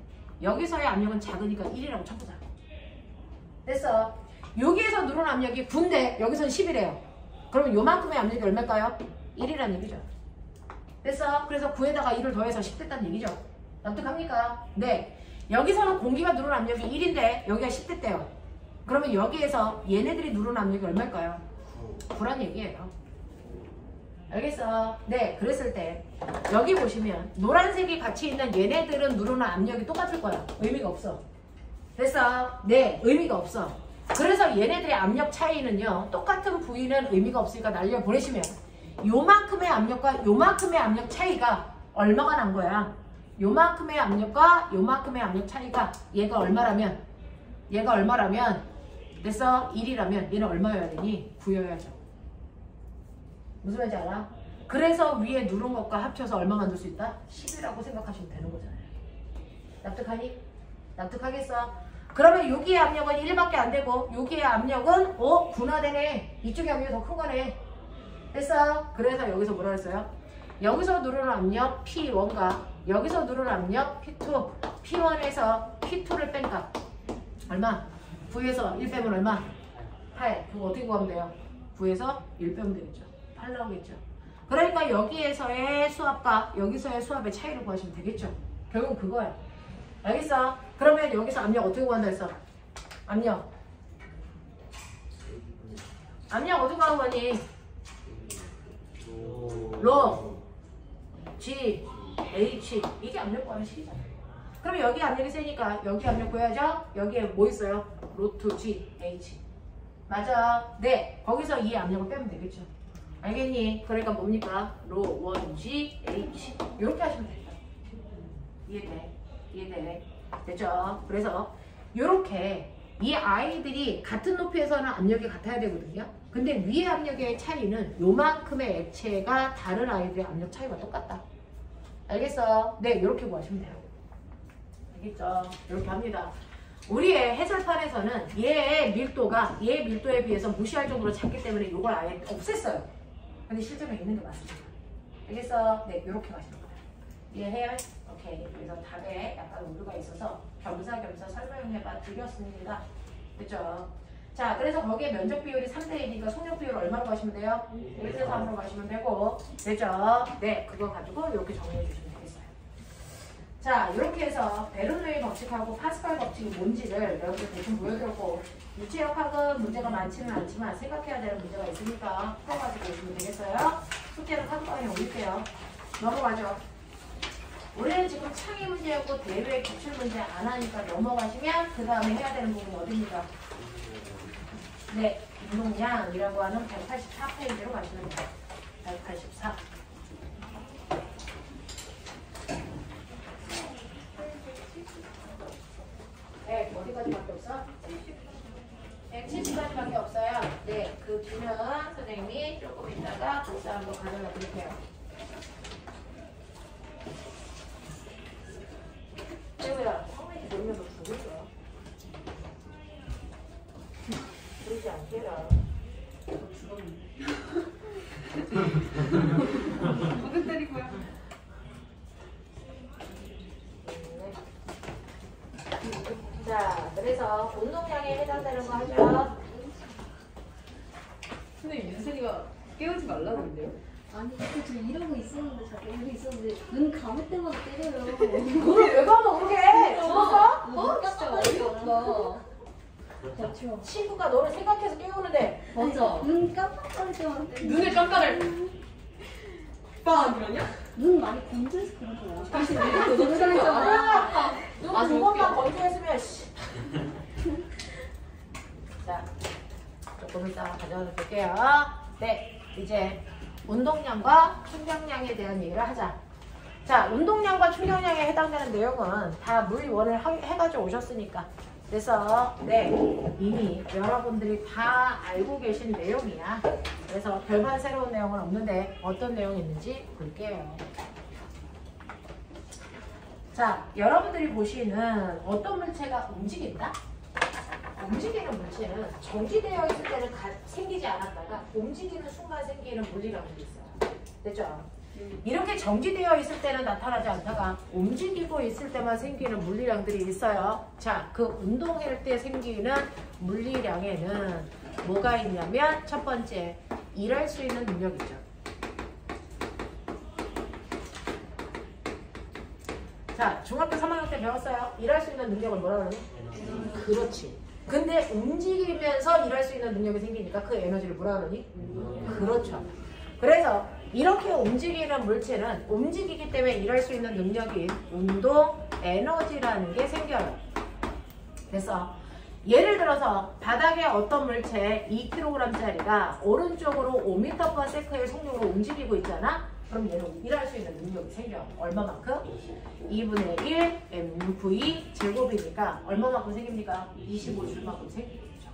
여기서의 압력은 작으니까 1이라고 쳐보자. 됐어. 여기에서 누르는 압력이 9인데 여기서는 10이래요. 그러면 요만큼의 압력이 얼마일까요? 1이라는 얘기죠. 됐어? 그래서 9에다가 1을 더해서 10 됐다는 얘기죠. 납득합니까? 네. 여기서는 공기가 누르는 압력이 1인데 여기가 10 됐대요. 그러면 여기에서 얘네들이 누르는 압력이 얼마일까요? 9란 얘기예요. 알겠어? 네. 그랬을 때 여기 보시면 노란색이 같이 있는 얘네들은 누르는 압력이 똑같을 거야. 의미가 없어. 됐어? 네. 의미가 없어. 그래서 얘네들의 압력 차이는요. 똑같은 부위는 의미가 없으니까 날려보내시면 요만큼의 압력과 요만큼의 압력 차이가 얼마가 난 거야. 요만큼의 압력과 요만큼의 압력 차이가 얘가 얼마라면 됐어? 1이라면 얘는 얼마여야 되니? 9여야죠. 무슨 말인지 알아? 그래서 위에 누른 것과 합쳐서 얼마 만들 수 있다? 10이라고 생각하시면 되는 거잖아요. 납득하니? 납득하겠어? 그러면 여기의 압력은 1밖에 안 되고 여기의 압력은 9나 되네. 이쪽의 압력이 더 큰 거네. 됐어? 그래서 여기서 뭐라 했어요? 여기서 누르는 압력 P1과 여기서 누르는 압력 P2. P1에서 P2를 뺀 값 얼마? 9에서 1 빼면 얼마? 8. 그거 어떻게 구하면 돼요? 9에서 1 빼면 되겠죠. 8 나오겠죠. 그러니까 여기에서의 수압과 여기서의 수압의 차이를 구하시면 되겠죠. 결국은 그거야. 알겠어? 그러면 여기서 압력 어떻게 구한다 했어? 압력 어떻게 구하는 거니? 로 G, H 이게 압력 구하는 식이잖아요. 그럼 여기 압력이 세니까 여기 압력 구해야죠? 여기에 뭐 있어요? 루트 G, H. 맞아. 네. 거기서 이 압력을 빼면 되겠죠. 알겠니? 그러니까 뭡니까? 로 1G, H. 이렇게 하시면 됩니다. 이해돼? 이해돼? 됐죠? 그래서 이렇게 이 아이들이 같은 높이에서는 압력이 같아야 되거든요. 근데 위의 압력의 차이는 요만큼의 액체가 다른 아이들의 압력 차이가 똑같다. 알겠어? 네, 이렇게 구하시면 돼요. 알겠죠? 이렇게 합니다. 우리의 해설판에서는 얘의 밀도에 비해서 무시할 정도로 작기 때문에 이걸 아예 없앴어요. 근데 실제로 있는 게 맞습니다. 알겠어? 네, 이렇게 가시는 거예요. 이해해요? 오케이. 그래서 답에 약간 오류가 있어서 겸사겸사 설명해봐 드렸습니다. 됐죠? 자, 그래서 거기에 면적 비율이 3대1이니까 속력 비율 얼마로 가시면 돼요? 1대3으로 가시면 되고. 됐죠? 네, 그거 가지고 이렇게 정리해 주시면 되겠어요. 자, 이렇게 해서 베르누이 법칙하고 파스칼 법칙이 뭔지를 여러분들 대충 보여드렸고, 유체역학은 문제가 많지는 않지만 생각해야 되는 문제가 있으니까 풀어가지고 오시면 되겠어요. 숙제는 카드방에 올릴게요. 넘어가죠. 우리는 지금 창의 문제였고 대외 기출 문제 안 하니까 넘어가시면 그 다음에 해야 되는 부분이 어딥니까? 네, 운동량이라고 하는 184페이지로 가시면 돼요. 184. 네, 어디까지밖에 없어? 170까지밖에 없어요. 네, 그 뒤는 선생님이 조금 있다가 복사 한번 가져다 드릴게요. 태우야, 성민이 놀면 너 죽을 거야. 그러지 않게라. 너 죽었는데. 누구 때릴 거야? 자, 그래서 운동량에 해당되는 거 하죠. 선생님, 윤선이가 깨우지 말라는데요? 아니 저 지금 이러고 있었는데 자꾸 이러고 있었는데 눈 감을 때마다 때려요. 눈을 왜 감아 그렇게? 죽었어? 진짜 어이없다. 그렇죠. 친구가 너를 생각해서 깨우는데 맞아. 눈 깜빡거릴 때마다 때려. 눈에 깜깜을 빵 이러냐? 눈 많이 건조해서 그런 거야. 다시 도전하잖아. 눈 두 번만 건조했으면 씨. 자, 조금 이따 가져다 볼게요. 네, 이제 운동량과 충격량에 대한 얘기를 하자. 자, 운동량과 충격량에 해당되는 내용은 다 물리원을 해가지고 오셨으니까. 그래서 네, 이미 여러분들이 다 알고 계신 내용이야. 그래서 별반 새로운 내용은 없는데 어떤 내용이 있는지 볼게요. 자, 여러분들이 보시는 어떤 물체가 움직인다? 움직이는 물체는 정지되어 있을 때는 생기지 않았다가 움직이는 순간 생기는 물리량들이 있어요. 됐죠? 이렇게 정지되어 있을 때는 나타나지 않다가 움직이고 있을 때만 생기는 물리량들이 있어요. 자, 그 운동할 때 생기는 물리량에는 뭐가 있냐면 첫 번째, 일할 수 있는 능력이죠. 자, 중학교 3학년 때 배웠어요. 일할 수 있는 능력을 뭐라 그러니? 그렇지. 근데 움직이면서 일할 수 있는 능력이 생기니까 그 에너지를 뭐라 그러니? 그렇죠. 그래서 이렇게 움직이는 물체는 움직이기 때문에 일할 수 있는 능력인 운동 에너지라는 게 생겨요. 그래서 예를 들어서 바닥에 어떤 물체 2kg짜리가 오른쪽으로 5m/s의 속력으로 움직이고 있잖아. 그럼 얘는 일할 수 있는 능력이 생겨. 얼마만큼? 2분의 1 mv 제곱이니까 얼마만큼 생깁니까? 25줄만큼 생기겠죠.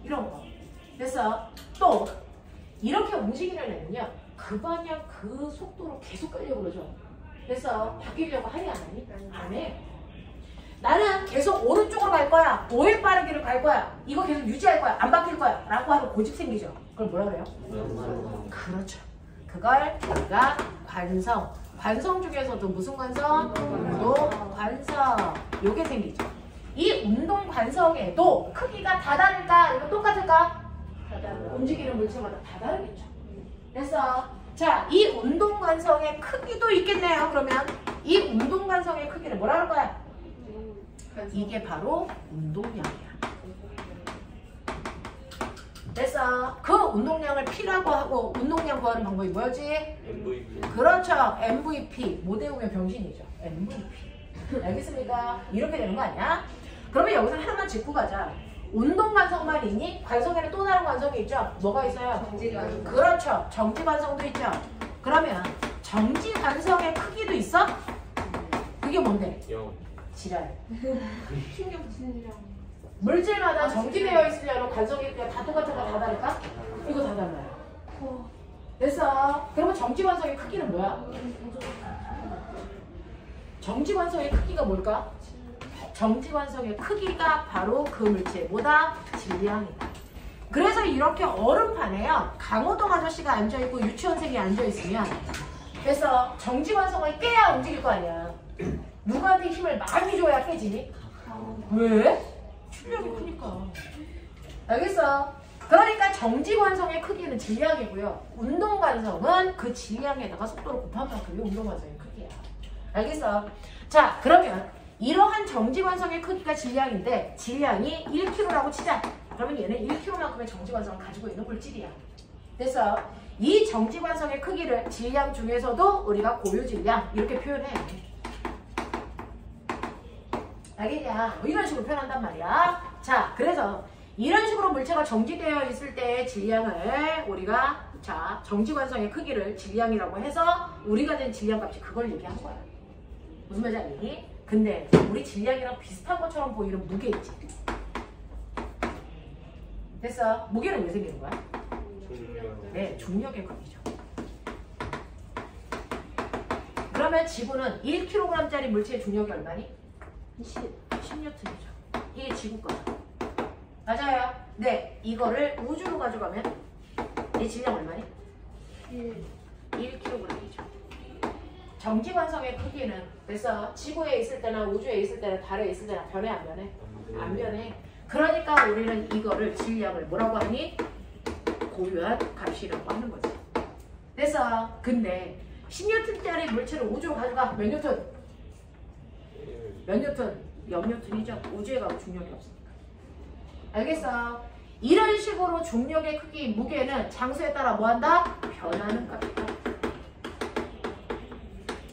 이런 거. 그래서 또 이렇게 움직이는 애는요. 그 방향 그 속도로 계속 가려고 그러죠. 그래서 바뀌려고 하니 안 하니? 안 해. 나는 계속 오른쪽으로 갈 거야. 5일 빠르기를 갈 거야. 이거 계속 유지할 거야. 안 바뀔 거야. 라고 하면 고집 생기죠. 그걸 뭐라 그래요? 그렇죠. 그걸 우리가 관성. 관성 중에서도 무슨 관성? 운동 관성. 요게 생기죠. 이 운동 관성에도 크기가 다 다를까? 이거 똑같을까? 움직이는 물체마다 다 다르겠죠. 그래서 자, 이 운동 관성의 크기도 있겠네요. 그러면 이 운동 관성의 크기를 뭐라 할 거야? 이게 바로 운동량이야. 됐어. 그 운동량을 P라고 하고 운동량 구하는 방법이 뭐였지? MVP. 그렇죠. MVP. 못 외우면 병신이죠. MVP. 알겠습니까? 이렇게 되는 거 아니야? 그러면 여기서 하나만 짚고 가자. 운동 관성만 있니? 관성에는 또 다른 관성이 있죠? 뭐가 있어요? 정지관. 그렇죠. 정지 관성도 있죠. 그러면 정지 관성의 크기도 있어? 그게 뭔데? 0. 지랄. 신경 쓰느라. 물질마다 정지되어 있으려는 관성의 크기가 다 똑같은 거 다 다를까? 이거 다 달라요. 됐어. 그러면 정지 관성의 크기는 뭐야? 정지 관성의 크기가 뭘까? 정지 관성의 크기가 바로 그 물체의 뭐다? 질량이다. 그래서 이렇게 얼음판에요. 강호동 아저씨가 앉아있고 유치원생이 앉아있으면 그래서 정지 관성을 깨야 움직일 거 아니야. 누구한테 힘을 많이 줘야 깨지니? 왜? 출력이 크니까. 알겠어? 그러니까 정지 관성의 크기는 질량이고요. 운동 관성은 그 질량에다가 속도를 곱한 만큼이 운동 관성의 크기야. 알겠어? 자, 그러면 이러한 정지 관성의 크기가 질량인데 질량이 1kg라고 치자. 그러면 얘는 1kg만큼의 정지 관성을 가지고 있는 물질이야. 됐어? 이 정지 관성의 크기를 질량 중에서도 우리가 고유 질량 이렇게 표현해. 알겠냐? 뭐 이런 식으로 표현한단 말이야. 자, 그래서 이런 식으로 물체가 정지되어 있을 때의 질량을 우리가 자 정지 관성의 크기를 질량이라고 해서 우리가 낸 질량값이 그걸 얘기한 거야. 무슨 말인지 알겠니? 근데 우리 질량이랑 비슷한 것처럼 보이는 무게 있지. 됐어? 무게는 왜 생기는 거야? 중력. 네, 중력의 크기죠. 그러면 지구는 1kg짜리 물체의 중력이 얼마니? 10N이죠. 이게 지구 거야. 맞아요. 네, 이거를 우주로 가져가면 이 질량 얼마니? 1kg이죠. 정지관성의 크기는 그래서 지구에 있을 때나 우주에 있을 때나 달에 있을 때나 변해 안 변해? 안 변해. 그러니까 우리는 이거를 질량을 뭐라고 하니? 고유한 값이라고 하는 거지. 그래서 근데 10N짜리 물체를 우주로 가져가. 몇 뉴턴? 몇 뉴턴? 0뉴턴이죠. 우주에 가고 중력이 없으니까. 알겠어? 이런 식으로 중력의 크기, 무게는 장소에 따라 뭐한다? 변하는 값이다.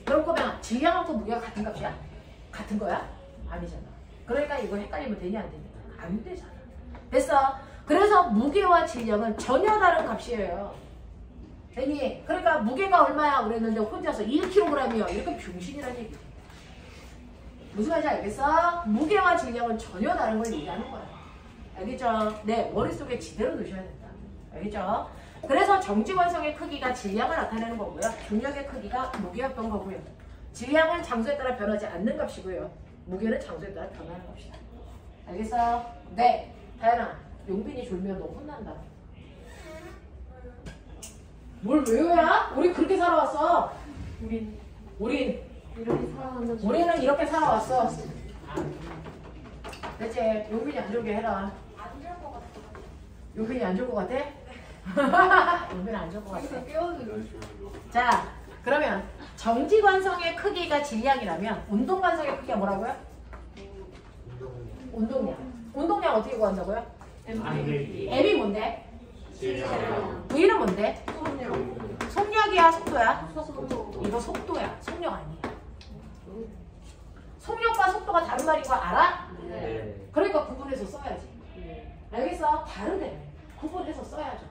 그럴 거면 질량하고 무게가 같은 값이야? 같은 거야? 아니잖아. 그러니까 이거 헷갈리면 되냐 안 되냐? 안 되잖아. 됐어? 그래서 무게와 질량은 전혀 다른 값이에요. 되니? 그러니까 무게가 얼마야? 그랬는데 혼자서 1kg이요. 이렇게 병신이라니. 무슨 말인지 알겠어? 무게와 질량은 전혀 다른 걸 얘기하는 거야. 알겠죠? 네, 머릿속에 지대로 넣으셔야 된다. 알겠죠? 그래서 정지관성의 크기가 질량을 나타내는 거고요. 중력의 크기가 무게였던 거고요. 질량은 장소에 따라 변하지 않는 값이고요. 무게는 장소에 따라 변하는 값이다. 알겠어? 네. 다현아, 용빈이 졸면 너 혼난다. 뭘 외워야? 우리 그렇게 살아왔어. 우린 이렇게 살아가는 우리는 이렇게 살아왔어. 대체 용빈이 안 졸게 해라. 용빈이 안 졸 것 같아? 용빈이 안 졸 것 같아. 자, 그러면 정지관성의 크기가 질량이라면 운동관성의 크기가 뭐라고요? 운동량. 운동량 어떻게 구한다고요? M이 뭔데? V는 뭔데? 속력이야, 속도야? 이거 속도야. 속력 아니야. 속력과 속도가 다른 말인 거 알아? 네. 그러니까 구분해서 써야지. 알겠어? 다르대. 구분해서 써야죠.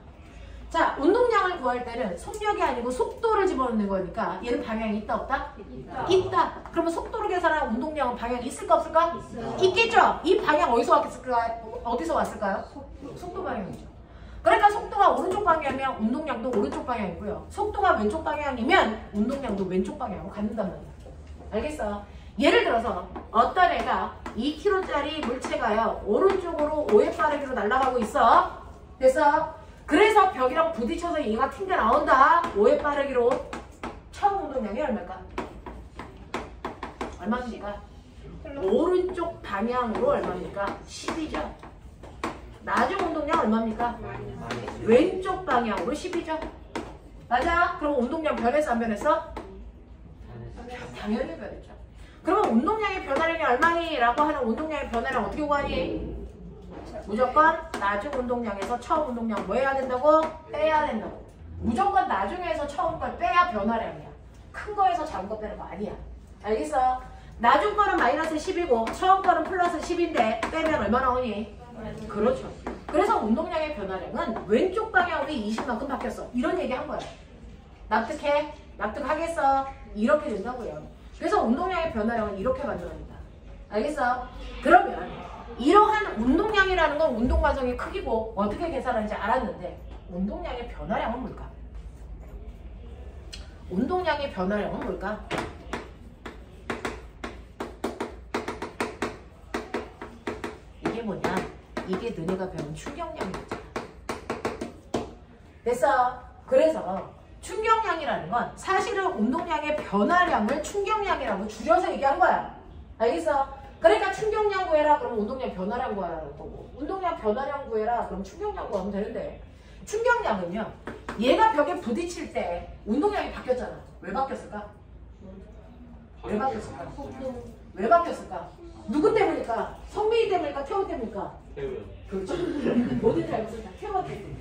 자, 운동량을 구할 때는 속력이 아니고 속도를 집어넣는 거니까 얘는 방향이 있다 없다? 있다. 그러면 속도로 계산한 운동량은 방향이 있을까 없을까? 있겠죠? 이 방향 어디서 왔을까요? 속도 방향이죠. 그러니까 속도가 오른쪽 방향이면 운동량도 오른쪽 방향이고요. 속도가 왼쪽 방향이면 운동량도 왼쪽 방향으로 갖는단 말이야. 알겠어? 예를 들어서 어떤 애가 2kg짜리 물체가요. 오른쪽으로 5의 빠르기로 날아가고 있어. 그래서 벽이랑 부딪혀서 얘가 튕겨 나온다. 5의 빠르기로. 처음 운동량이 얼마일까? 얼마입니까? 오른쪽 방향으로 얼마입니까? 10이죠. 나중 운동량 얼마입니까? 왼쪽 방향으로 10이죠. 맞아? 그럼 운동량 변했어 안 변했어? 당연히 변했죠. 그러면 운동량의 변화량이 얼마니? 라고 하는 운동량의 변화량 어떻게 구하니? 무조건 나중 운동량에서 처음 운동량 뭐 해야 된다고? 빼야 된다고. 무조건 나중에서 처음 걸 빼야 변화량이야. 큰 거에서 작은 거 빼는 거 아니야. 알겠어? 나중 거는 마이너스 10이고 처음 거는 플러스 10인데 빼면 얼마 나오니? 그렇죠. 그래서 운동량의 변화량은 왼쪽 방향으로 20만큼 바뀌었어. 이런 얘기 한 거야. 납득해? 납득하겠어? 이렇게 된다고요. 그래서 운동량의 변화량은 이렇게 만들어진다. 알겠어? 그러면 이러한 운동량이라는 건 운동 과정의 크기고 어떻게 계산하는지 알았는데 운동량의 변화량은 뭘까? 운동량의 변화량은 뭘까? 이게 뭐냐? 이게 너네가 배운 충격량이었잖아. 됐어? 그래서 충격량이라는 건 사실은 운동량의 변화량을 충격량이라고 줄여서 얘기한 거야. 알겠어? 그러니까 충격량 구해라 그러면 운동량 변화량 구하라는 거고 운동량 변화량 구해라 그럼 충격량 구하면 되는데 충격량은요 얘가 벽에 부딪힐 때 운동량이 바뀌었잖아. 왜 바뀌었을까? 왜 바뀌었을까? 왜 바뀌었을까? 누구 때문일까? 성민이 때문일까? 태호 때문일까? 태우요. 그렇죠. 모든 잘못은 다 태호 때문에.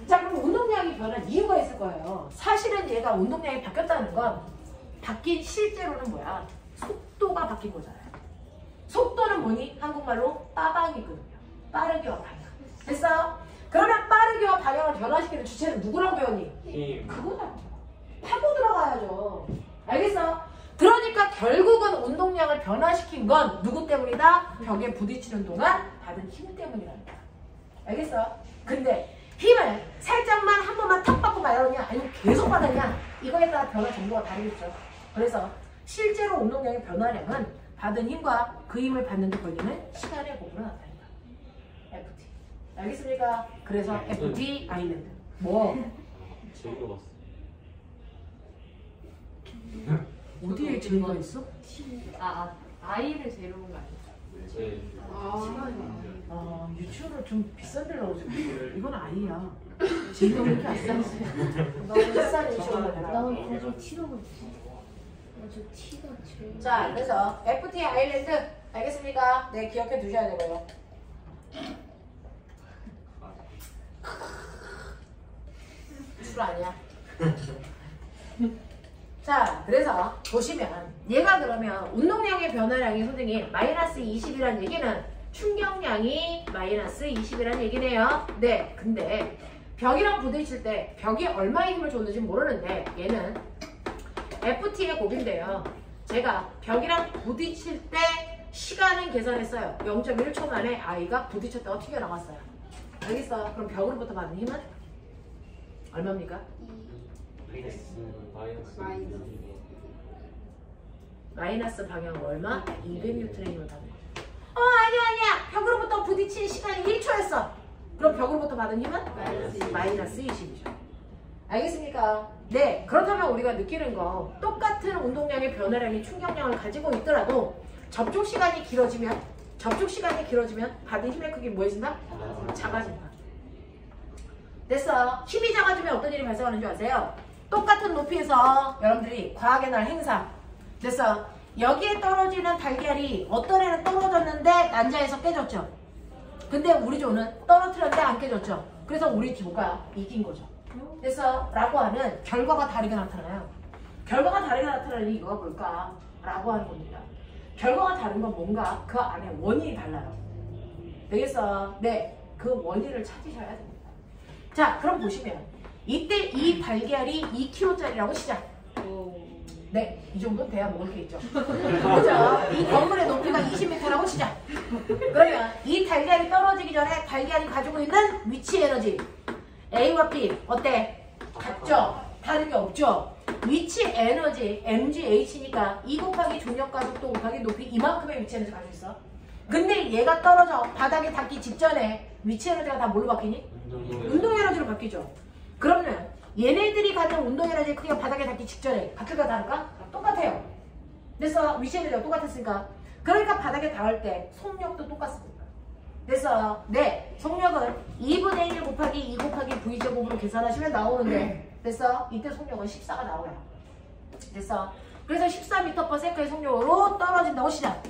자 그럼 운동량이 변한 이유가 있을 거예요. 사실은 얘가 운동량이 바뀌었다는 건 바뀐 실제로는 뭐야? 속도가 바뀐 거잖아요. 속도는 뭐니? 한국말로 빠방이거든요. 빠르기와 방향. 됐어? 그러면 빠르기와 방향을 변화시키는 주체는 누구라고 배웠니? 힘. 그거야. 파고 들어가야죠. 알겠어? 그러니까 결국은 운동량을 변화시킨 건 누구 때문이다? 벽에 부딪히는 동안 받은 힘 때문이란다. 알겠어? 근데 힘을 살짝만 한 번만 탁 받고 말하느냐 아니면 계속 받았냐 이거에 따라 변화 정도가 다르겠죠. 그래서 실제로 운동량의 변화량은 받은 힘과 그 힘을 받는 데 걸리는 시간의 곱으로 나타낸다. FT. 알겠습니까? 그래서 FT 아일랜드. 뭐? 재미가 봤어. 어디에 재미가 있어? 아이를 재료는 거 아니야? 네. 유치원을 좀 비싼 데로 오지. 이건 아이야. 재미가 왜 이렇게 안 싸지? 너무 비싼 유치원을 가라. 나는 거저 티가 났지. 저 티가 제일. 자, 그래서 FT 아일랜드 알겠습니까? 네, 기억해 두셔야 되고요. 술 아니야. 자, 그래서 보시면 얘가 그러면 운동량의 변화량이 선생님 마이너스 20이라는 얘기는 충격량이 마이너스 20이라는 얘기네요. 네, 근데 벽이랑 부딪힐 때 벽이 얼마의 힘을 줬는지 모르는데 얘는 FT의 곱인데요. 제가 벽이랑 부딪힐 때 시간은 계산했어요. 0.1초 만에 아이가 부딪혔다가 튀겨나갔어요. 알겠어? 그럼 벽으로부터 받는 힘은 얼마입니까? 마이너스 방향 얼마? 200N의 힘을 받는 거죠. 아니야. 벽으로부터 부딪힌 시간이 1초였어. 그럼 벽으로부터 받은 힘은? 마이너스 20이죠. 알겠습니까? 네. 그렇다면 우리가 느끼는 거 똑같은 운동량의 변화량이 충격량을 가지고 있더라도 접촉 시간이 길어지면 받은 힘의 크기 뭐해진다? 작아진다. 됐어. 힘이 작아지면 어떤 일이 발생하는 줄 아세요? 똑같은 높이에서 여러분들이 과학의 날 행사 됐어. 여기에 떨어지는 달걀이 어떤 애는 떨어졌는데 난자에서 깨졌죠. 근데 우리 조는 떨어뜨렸는데 안 깨졌죠. 그래서 우리 조가 이긴 거죠. 그래서 라고 하는 결과가 다르게 나타나요. 결과가 다르게 나타나는 이유가 뭘까? 라고 하는 겁니다. 결과가 다른 건 뭔가 그 안에 원인이 달라요. 되겠어? 네. 그 원인을 찾으셔야 됩니다. 자, 그럼 보시면 이때 이 달걀이 2kg짜리라고 시작. 네, 이 정도는 돼야 먹을 게 있죠. 그죠? 이 건물의 높이가 20m라고 시작. 그러면 이 달걀이 떨어지기 전에 달걀이 가지고 있는 위치 에너지 A와 B 어때? 같죠? 다른 게 없죠? 위치 에너지 mgh니까 2 곱하기 중력 가속도 곱하기 높이 이만큼의 위치 에너지 가지고 있어. 근데 얘가 떨어져 바닥에 닿기 직전에 위치 에너지가 다 뭘로 바뀌니? 운동 에너지로 바뀌죠. 그러면 얘네들이 갖는 운동 에너지 크기가 바닥에 닿기 직전에 같을까 다를까? 똑같아요. 그래서 위치 에너지가 똑같았으니까 그러니까 바닥에 닿을 때 속력도 똑같습니다. 그래서 네, 속력은 2분의 1 곱하기 2 곱하기 V제곱으로 계산하시면 나오는데 그래서 이때 속력은 14가 나와요. 그래서 14m/s의 속력으로 떨어진다고 시작.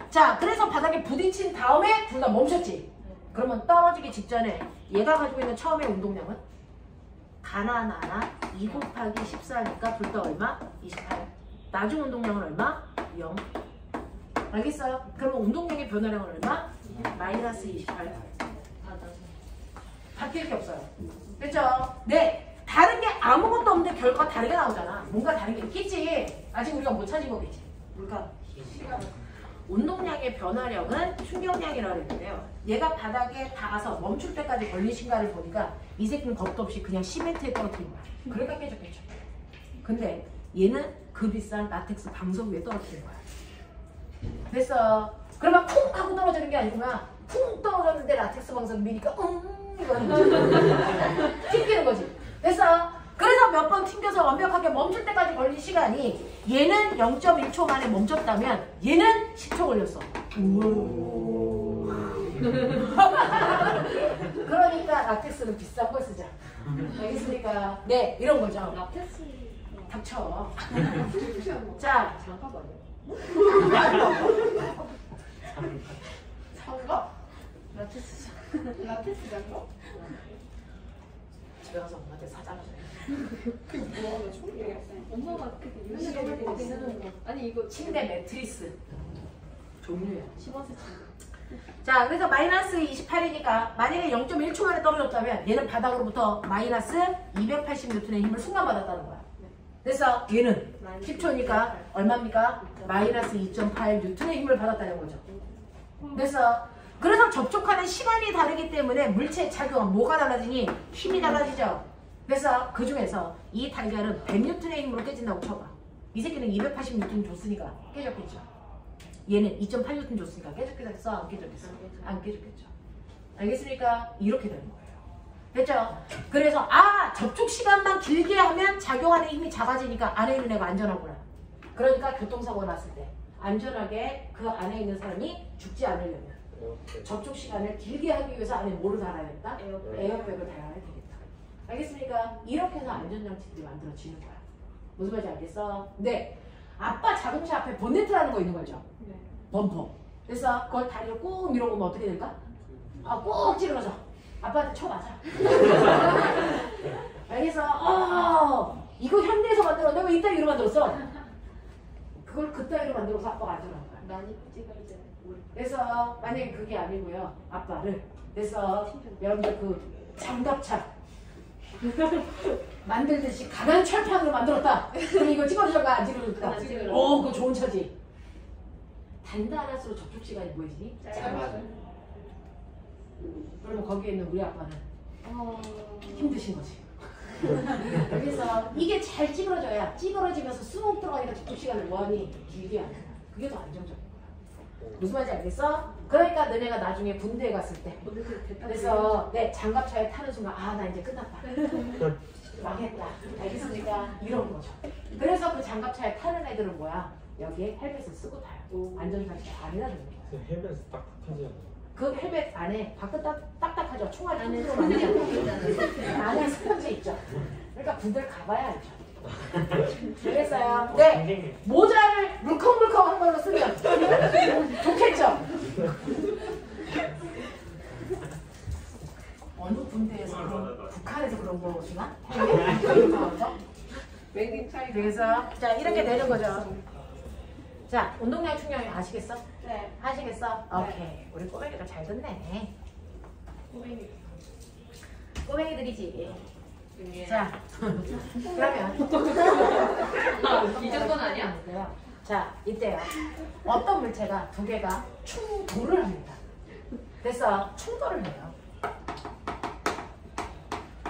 자, 그래서 바닥에 부딪힌 다음에 둘 다 멈췄지. 그러면 떨어지기 직전에 얘가 가지고 있는 처음의 운동량은 가나나나 2 곱하기 14니까 둘 다 얼마? 28. 나중 운동량은 얼마? 0. 알겠어요? 그러면 운동량의 변화량은 얼마? 마이너스 28. 바뀔 게 없어요. 그렇죠? 네. 다른 게 아무것도 없는데 결과가 다르게 나오잖아. 뭔가 다른 게 있겠지. 아직 우리가 못 찾은 거겠지. 뭘까? 운동량의 변화량은 충격량이라고 했는데요. 얘가 바닥에 닿아서 멈출 때까지 걸린 시간을 보니까 이 새끼는 겁도 없이 그냥 시멘트에 떨어뜨린 거야. 그러니까 깨졌겠죠. 근데 얘는 그 비싼 라텍스 방석 위에 떨어뜨린 거야. 됐어. 그러면 쿵 하고 떨어지는 게 아니구나. 쿵 떨어졌는데 라텍스 방석 미니까 이거는 튕기는 거지. 됐어. 그래서 몇 번 튕겨서 완벽하게 멈출 때까지 걸린 시간이 얘는 0.1초 만에 멈췄다면 얘는 10초 걸렸어. 그러니까 라텍스는 비싼 걸 쓰자. 알겠습니까? 네, 이런 거죠. 라텍스 닥쳐. 자, 잠깐만요. 장갑? 라텍스 라텍스 장갑? 집에 가서 엄마한테 사자마자. 그게 뭐야? 처음 얘기했어. 엄마가 그렇게 근데 열심히 너무 하고 비싸. 있는 아니 이거 침대 매트리스 종류야. 10원 세트. 자, 그래서 마이너스 28이니까 만약에 0.1초 만에 떨어졌다면 얘는 바닥으로부터 마이너스 280N의 힘을 순간 받았다는 거야. 그래서 얘는 10초니까 얼마입니까? 마이너스 2.8N의 힘을 받았다는 거죠. 그래서 접촉하는 시간이 다르기 때문에 물체의 작용은 뭐가 달라지니? 힘이 달라지죠. 그래서 그 중에서 이 달걀은 100N의 힘으로 깨진다고 쳐봐. 이 새끼는 280N 줬으니까 깨졌겠죠. 얘는 2.8N 줬으니까 깨졌겠어? 안 깨졌겠어? 안 깨졌겠죠. 알겠습니까? 이렇게 되는 거예요. 됐죠? 그래서 접촉 시간만 길게 하면 작용하는 힘이 작아지니까 안에 있는 애가 안전하구나. 그러니까 교통사고가 났을 때 안전하게 그 안에 있는 사람이 죽지 않으려면 접촉 시간을 길게 하기 위해서 안에 뭐를 달아야겠다? 에어백을 달아야 되겠다. 알겠습니까? 이렇게 해서 안전장치들이 만들어지는 거야. 무슨 말인지 알겠어? 네. 아빠 자동차 앞에 본네트라는 거 있는 거죠? 네. 범퍼. 그래서 그걸 다리를 꾹 밀어보면 어떻게 될까? 꾹 찌그러져. 아빠한테 쳐맞아. 알겠어? 이거 현대에서 만들었는데 왜 이따위로 만들었어? 그걸 그따위로 만들어서 아빠가 안전한 거야. 많이 찍어야지. 그래서 만약에 그게 아니고요. 아빠를. 그래서 여러분들 그 장갑차 만들듯이 강한 철판으로 만들었다. 그럼 이거 찌그러져가 안 찌그러질까? 안 찌그러져. 그거 좋은 처지. 단단할수록 접촉 시간이 뭐해지니? 짧아져. 그러면 거기에 있는 우리 아빠는 힘드신 거지. 그래서 이게 잘 찌그러져야 찌그러지면서 쑥 들어가니까 접촉 시간을 뭐하니? 길게 하는 거야. 그게 더 안정적인 거야. 무슨 말인지 알겠어? 그러니까 너네가 나중에 군대에 갔을 때 그래서 내 장갑차에 타는 순간 나 이제 끝났다. 망했다. 알겠습니까? 이런 거죠. 그래서 그 장갑차에 타는 애들은 뭐야? 여기에 헬멧을 쓰고 타요. 안전장치 안에다 넣는 거야. 헬멧 딱딱하지 않아요? 그 헬멧 안에 밖은 딱딱하죠. 총알 안에 많이 안 안에 스펀지 있죠. 그러니까 군대를 가봐야 알죠. 알겠어요? 네. 모자를 물컹물컹한 걸로 쓰면 좋겠죠. 어느 군대에서 북한에서 그런 거 주나? 웨딩 차이. 그래서 자 이렇게 되는 거죠. 자 운동량 충격이 아시겠어? 네. 하시겠어? 오케이. 우리 꼬맹이들 잘 듣네. 꼬맹이. 꼬맹이들이지. 예. 자 그러면 이 정도는 아니야? 자 이때요. 어떤 물체가 두 개가 충돌을 합니다. 그래서 충돌을 해요.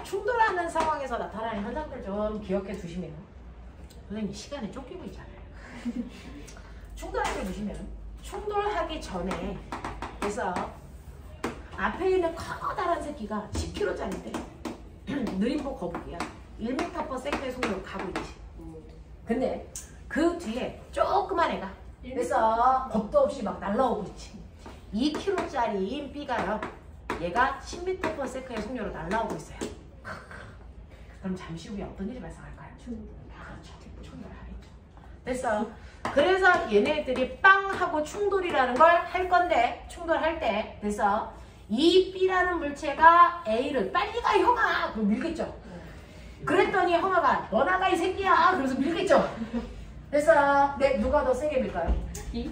충돌하는 상황에서 나타나는 현상들 좀 기억해 두시면 선생님 시간에 쫓기고 있잖아요. 충돌하게 보시면 충돌하기 전에 그래서 앞에 있는 커다란 새끼가 10kg짜리인데 느림보 거북이야. 1m/s의 속도로 가고 있지. 근데 그 뒤에 조그만 애가 그래서 겁도 없이 막 날라오고 있지. 2kg짜리인 B가요. 얘가 10m/s의 속도로 날라오고 있어요. 그럼 잠시 후에 어떤 일이 발생할까요? 그렇죠. 충돌하겠죠. 됐어. 그래서 얘네들이 빵하고 충돌이라는 걸 할 건데 충돌할 때 됐어. 이 B라는 물체가 A를 빨리 가 형아 그럼 밀겠죠. 그랬더니 형아가 너 나가 이 새끼야 그래서 밀겠죠. 그래서 누가 더 세게 밀까요? B.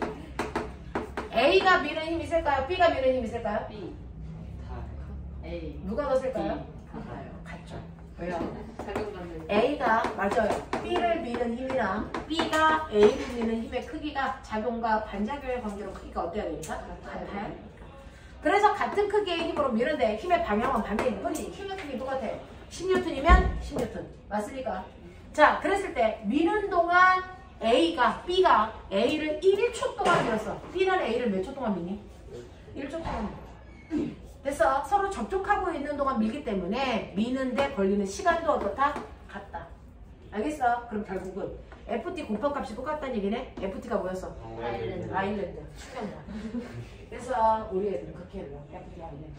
A가 미는 힘이 셀까요? B가 미는 힘이 셀까요? B. 다 A. 누가 더 셀까요? 같아요. 같죠. 왜요? 작용받는. A가 맞아요. B를 미는 힘이랑 B가 A를 미는 힘의 크기가 작용과 반작용의 관계로 크기가 어때야 됩니까? 같아요. 그래서 같은 크기의 힘으로 미는데 힘의 방향은 반대일 뿐이지. 힘의 크기 똑같아. 10N이면 10N. 맞습니까? 자, 그랬을 때 미는 동안 B가 A를 1초 동안 밀었어. B는 A를 몇 초 동안 미니? 1초 동안 밀어. 됐어. 서로 접촉하고 있는 동안 밀기 때문에 미는데 걸리는 시간도 어떻다? 같다. 알겠어? 그럼 결국은 FT 곱한값이 똑같다는 얘기네? FT가 뭐였어? 아일랜드. 충격량. 그래서 우리 애들은 그렇게 해요. FT 아일랜드.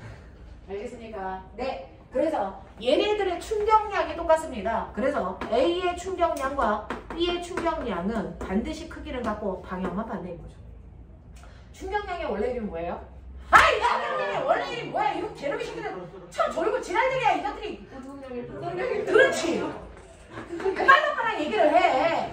알겠습니까? 네. 그래서 얘네들의 충격량이 똑같습니다. 그래서 A의 충격량과 B의 충격량은 반드시 크기를 갖고 방향만 반대인 거죠. 충격량의 원래 이름이 뭐예요? 충격량의 원래 이름이 뭐야? 이거 개놈이 시키는 참 졸고 지랄들이야 이것들이. 그렇지. 빨리 얘기를 해.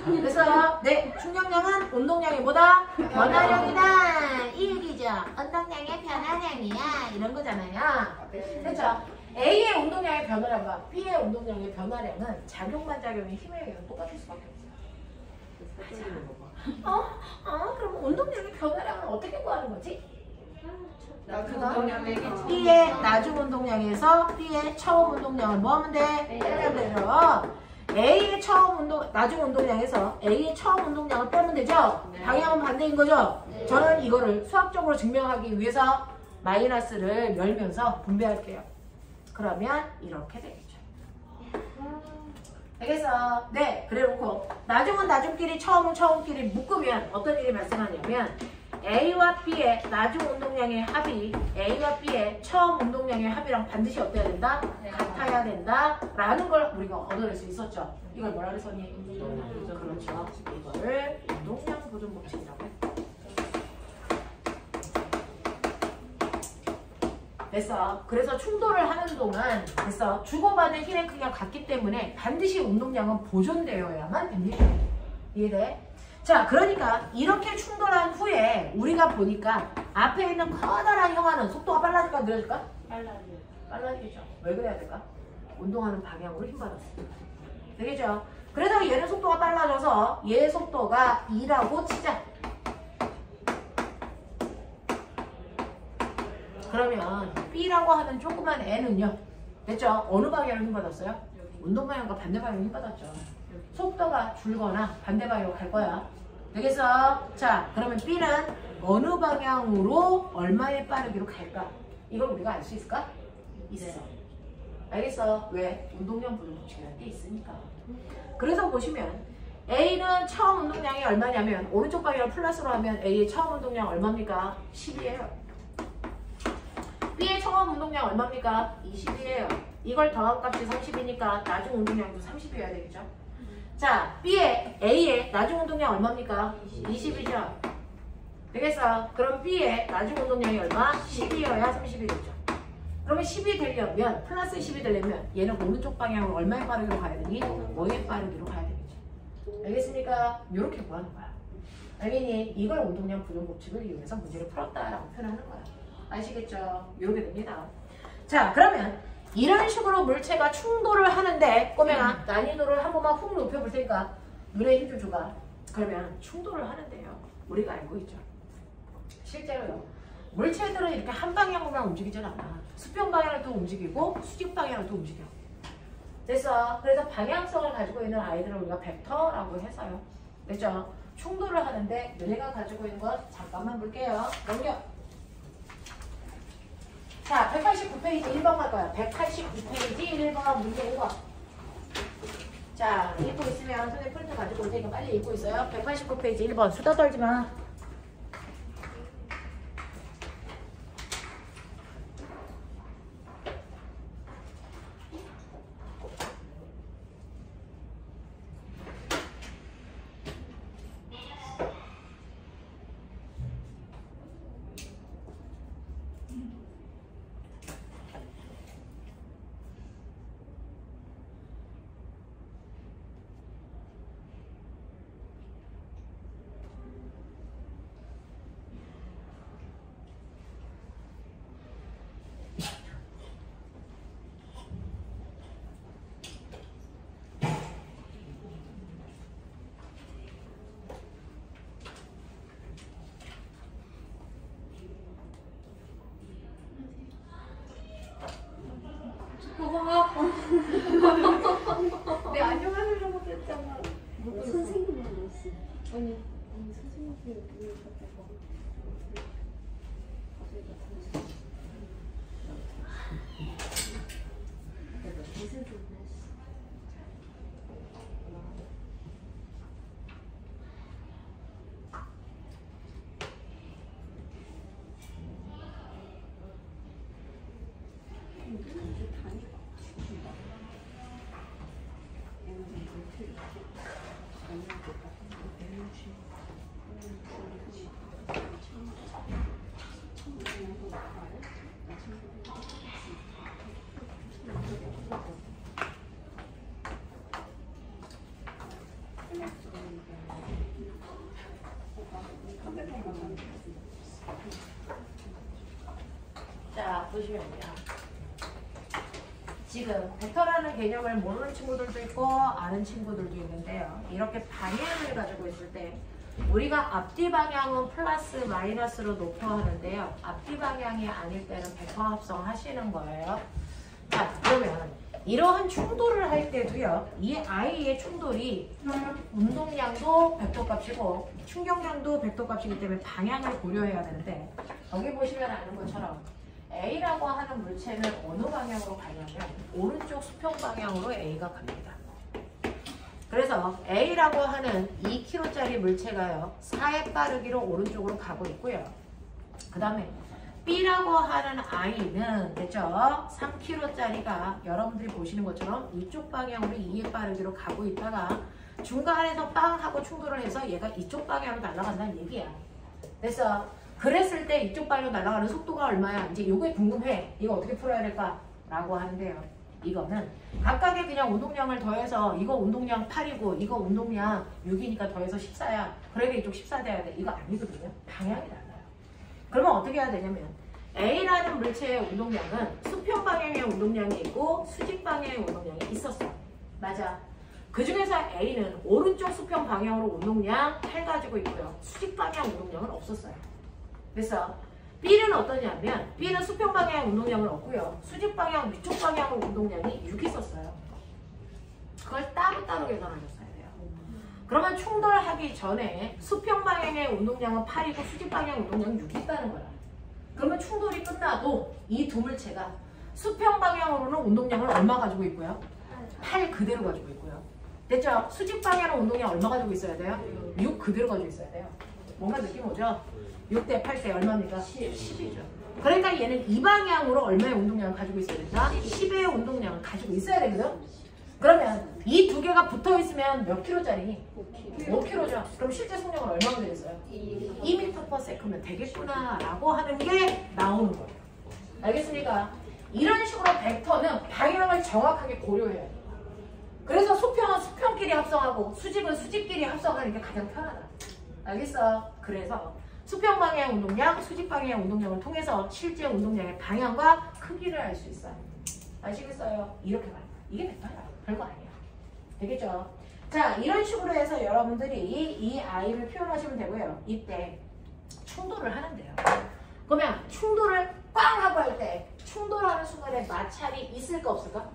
그래서 충격량은 운동량이 뭐다? 변화량이다. 이 얘기죠. 운동량의 변화량이야. 이런 거잖아요. 그렇죠? A의 운동량의 변화량과 B의 운동량의 변화량은 작용만 작용의 힘에 의해 똑같을 수밖에 없어요. 그럼 운동량의 변화량은 어떻게 구하는 거지? B의 나중 운동량에서 B의 처음 운동량을 뭐 하면 돼? 빼면 되죠. A의 나중 운동량에서 A의 처음 운동량을 빼면 되죠? 방향은 반대인 거죠? 저는 이거를 수학적으로 증명하기 위해서 마이너스를 열면서 분배할게요. 그러면 이렇게 되겠죠. 알겠어? 네, 그래 놓고 나중은 나중끼리 처음은 처음끼리 묶으면 어떤 일이 발생하냐면 A와 B의 나중 운동량의 합이 A와 B의 처음 운동량의 합이랑 반드시 어때야 된다? 같아야 된다 라는 걸 우리가 얻어낼 수 있었죠. 이걸 뭐라 그랬었니? 그렇죠. 이거를 운동량 보존 법칙이라고 했다. 됐어. 그래서 충돌을 하는 동안 됐어. 주고받은 힘의 크기가 같기 때문에 반드시 운동량은 보존되어야만 됩니다. 이해돼? 자, 그러니까 이렇게 충돌한 후에 우리가 보니까 앞에 있는 커다란 형아는 속도가 빨라질까 느려질까? 빨라지겠죠. 왜 그래야 될까? 운동하는 방향으로 힘받았어. 되겠죠? 그래서 얘는 속도가 빨라져서 얘 속도가 2라고 치자. 그러면 B라고 하는 조그만 N은요. 됐죠? 어느 방향으로 힘받았어요? 운동 방향과 반대 방향으로 힘받았죠. 속도가 줄거나 반대 방향으로 갈 거야. 되겠어? 자, 그러면 B는 어느 방향으로 얼마의 빠르기로 갈까? 이걸 우리가 알 수 있을까? 있어. 알겠어? 왜? 운동량 보존 법칙이라는 게 있으니까. 그래서 보시면 A는 처음 운동량이 얼마냐면 오른쪽 방향을 플러스로 하면 A의 처음 운동량 얼마입니까? 10이에요. B의 처음 운동량 얼마입니까? 20이에요. 이걸 더한 값이 30이니까 나중 운동량도 30이어야 되겠죠? 자, A의 나중 운동량 얼마입니까? 20이죠? 되겠어? 그럼 B의 나중 운동량이 얼마? 10이어야 30이겠죠? 그러면 10이 되려면, 플러스 10이 되려면 얘는 오른쪽 방향으로 얼마의 빠르기로 가야 되니? 5의 빠르기로 가야 되겠죠? 알겠습니까? 이렇게 구하는 거야. 알겠니? 이걸 운동량 보존 법칙을 이용해서 문제를 풀었다라고 표현하는 거야. 아시겠죠? 이렇게 됩니다. 자, 그러면 이런 식으로 물체가 충돌을 하는데 꼬맹아 난이도를 한 번만 훅 높여볼 테니까 눈에 힘 좀 줘봐. 그러면 충돌을 하는데요. 우리가 알고 있죠. 실제로요. 물체들은 이렇게 한 방향으로만 움직이진 않아. 수평 방향을 또 움직이고 수직 방향을 또 움직여. 됐어. 그래서 방향성을 가지고 있는 아이들을 우리가 벡터라고 해서요. 됐죠? 충돌을 하는데 너네가 가지고 있는 것 잠깐만 볼게요. 넘겨. 자, 189페이지 1번 갈 거야. 189페이지 1번 문제 1번. 자, 읽고 있으면 손에 프린트 가지고 올 테니까 빨리 읽고 있어요. 189페이지 1번. 수다 떨지 마. 내 안녕하세요라고 했잖아. 선생님은 뭐였어? 아니 선생님이 왜 갖다가 무슨 좀 했어? 자, 보시면요. 지금 벡터라는 개념을 모르는 친구들도 있고 아는 친구들도 있는데요. 이렇게 방향을 가지고 있을 때 우리가 앞뒤 방향은 플러스 마이너스로 놓고 하는데요. 앞뒤 방향이 아닐 때는 벡터 합성하시는 거예요. 자, 그러면 이러한 충돌을 할 때도요. 이 I의 충돌이 운동량도 벡터값이고 충격량도 벡터값이기 때문에 방향을 고려해야 되는데 여기 보시면 아는 것처럼 A라고 하는 물체는 어느 방향으로 가냐면 오른쪽 수평 방향으로 A가 갑니다. 그래서 A라고 하는 2kg짜리 물체가요. 4의 빠르기로 오른쪽으로 가고 있고요. 그 다음에 B라고 하는 I는 됐죠? 3kg짜리가 여러분들이 보시는 것처럼 이쪽 방향으로 2의 빠르기로 가고 있다가 중간에서 빵 하고 충돌을 해서 얘가 이쪽 방향으로 날아간다는 얘기야. 그래서 그랬을 때 이쪽 방향으로 날아가는 속도가 얼마야? 이제 이게 궁금해. 이거 어떻게 풀어야 될까? 라고 하는데요. 이거는 각각의 그냥 운동량을 더해서 이거 운동량 8이고 이거 운동량 6이니까 더해서 14야. 그러니까 이쪽 14 돼야 돼. 이거 아니거든요. 방향이 달라요. 그러면 어떻게 해야 되냐면 A라는 물체의 운동량은 수평 방향의 운동량이 있고 수직 방향의 운동량이 있었어. 맞아. 그 중에서 A는 오른쪽 수평 방향으로 운동량 8 가지고 있고요. 수직 방향 운동량은 없었어요. 그래서 B는 어떠냐면 B는 수평 방향 운동량을 얻고요. 수직 방향 위쪽 방향으로 운동량이 6 있었어요. 그걸 따로따로 계산하셨어야 돼요. 그러면 충돌하기 전에 수평 방향의 운동량은 8이고 수직 방향 운동량은 6이 있다는 거야. 그러면 충돌이 끝나도 이 두 물체가 수평 방향으로는 운동량을 얼마 가지고 있고요? 8 그대로 가지고 있고요. 됐죠? 수직 방향은 운동량 얼마 가지고 있어야 돼요? 6 그대로 가지고 있어야 돼요. 뭔가 느낌 오죠? 6대 8대 얼마입니까? 10이죠. 그러니까 얘는 이 방향으로 얼마의 운동량을 가지고 있어야 된다? 10의 운동량을 가지고 있어야 되거든? 그러면 이 두 개가 붙어 있으면 몇 킬로짜리? 5kg죠. 그럼 실제 속력은 얼마나 되겠어요? 2m/s면 되겠구나 라고 하는 게 나오는 거예요. 알겠습니까? 이런 식으로 벡터는 방향을 정확하게 고려해야 돼요. 그래서 수평은 수평끼리 합성하고 수직은 수직끼리 합성하는 게 가장 편하다. 알겠어? 그래서 수평 방향 운동량, 수직 방향 운동량을 통해서 실제 운동량의 방향과 크기를 알 수 있어요. 아시겠어요? 이렇게 가는 거야. 이게 벡터야. 별거 아니야. 되겠죠? 자, 이런 식으로 해서 여러분들이 이 I를 표현하시면 되고요. 이때 충돌을 하는데요. 그러면 충돌을 꽝 하고 할 때 충돌하는 순간에 마찰이 있을까 없을까?